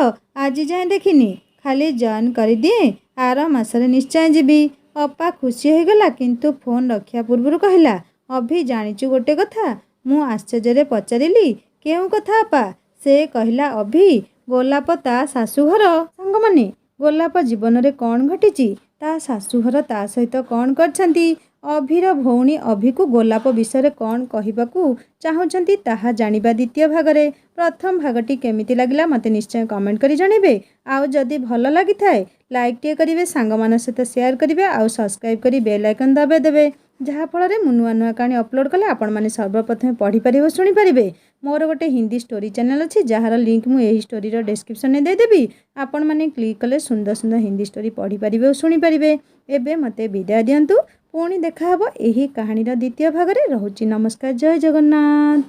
ଆଜି ଯାଏଁ ଦେଖିନି। ଖାଲି ଜଏନ୍ କରିଦିଏ, ଆର ମାସରେ ନିଶ୍ଚୟ ଯିବି। ଅପା ଖୁସି ହୋଇଗଲା, କିନ୍ତୁ ଫୋନ୍ ରଖିବା ପୂର୍ବରୁ କହିଲା, ଅଭି, ଜାଣିଛୁ ଗୋଟେ କଥା? ମୁଁ ଆଶ୍ଚର୍ଯ୍ୟରେ ପଚାରିଲି, କେଉଁ କଥା ଅପା? ସେ କହିଲା, ଅଭି, ଗୋଲାପ ତା' ଶାଶୁଘର ସାଙ୍ଗମାନେ। ଗୋଲାପ ଜୀବନରେ କ'ଣ ଘଟିଛି, ତା' ଶାଶୁଘର ତା' ସହିତ କ'ଣ କରିଛନ୍ତି, ଅଭିର ଭଉଣୀ ଅଭିକୁ ଗୋଲାପ ବିଷୟରେ କ'ଣ କହିବାକୁ ଚାହୁଁଛନ୍ତି, ତାହା ଜାଣିବା ଦ୍ୱିତୀୟ ଭାଗରେ। ପ୍ରଥମ ଭାଗଟି କେମିତି ଲାଗିଲା ମୋତେ ନିଶ୍ଚୟ କମେଣ୍ଟ କରି ଜଣାଇବେ। ଆଉ ଯଦି ଭଲ ଲାଗିଥାଏ ଲାଇକ୍ଟିଏ କରିବେ, ସାଙ୍ଗମାନଙ୍କ ସହିତ ସେୟାର କରିବେ ଆଉ ସବସ୍କ୍ରାଇବ୍ କରି ବେଲ୍ ଆଇକନ୍ ଦବାଇ ଦେବେ, ଯାହାଫଳରେ ମୁଁ ନୂଆ ନୂଆ କାହାଣୀ ଅପଲୋଡ଼ କଲେ ଆପଣମାନେ ସର୍ବପ୍ରଥମେ ପଢ଼ିପାରିବେ ଓ ଶୁଣିପାରିବେ। ମୋର ଗୋଟେ ହିନ୍ଦୀ ଷ୍ଟୋରି ଚ୍ୟାନେଲ୍ ଅଛି, ଯାହାର ଲିଙ୍କ୍ ମୁଁ ଏହି ଷ୍ଟୋରିର ଡେସ୍କ୍ରିପସନ୍ରେ ଦେଇଦେବି। ଆପଣମାନେ କ୍ଲିକ୍ କଲେ ସୁନ୍ଦର ସୁନ୍ଦର ହିନ୍ଦୀ ଷ୍ଟୋରି ପଢ଼ିପାରିବେ ଓ ଶୁଣିପାରିବେ। ଏବେ ମୋତେ ବିଦାୟ ଦିଅନ୍ତୁ। ପୁଣି ଦେଖାହେବ ଏହି କାହାଣୀର ଦ୍ୱିତୀୟ ଭାଗରେ। ରହୁଛି, ନମସ୍କାର, ଜୟ ଜଗନ୍ନାଥ।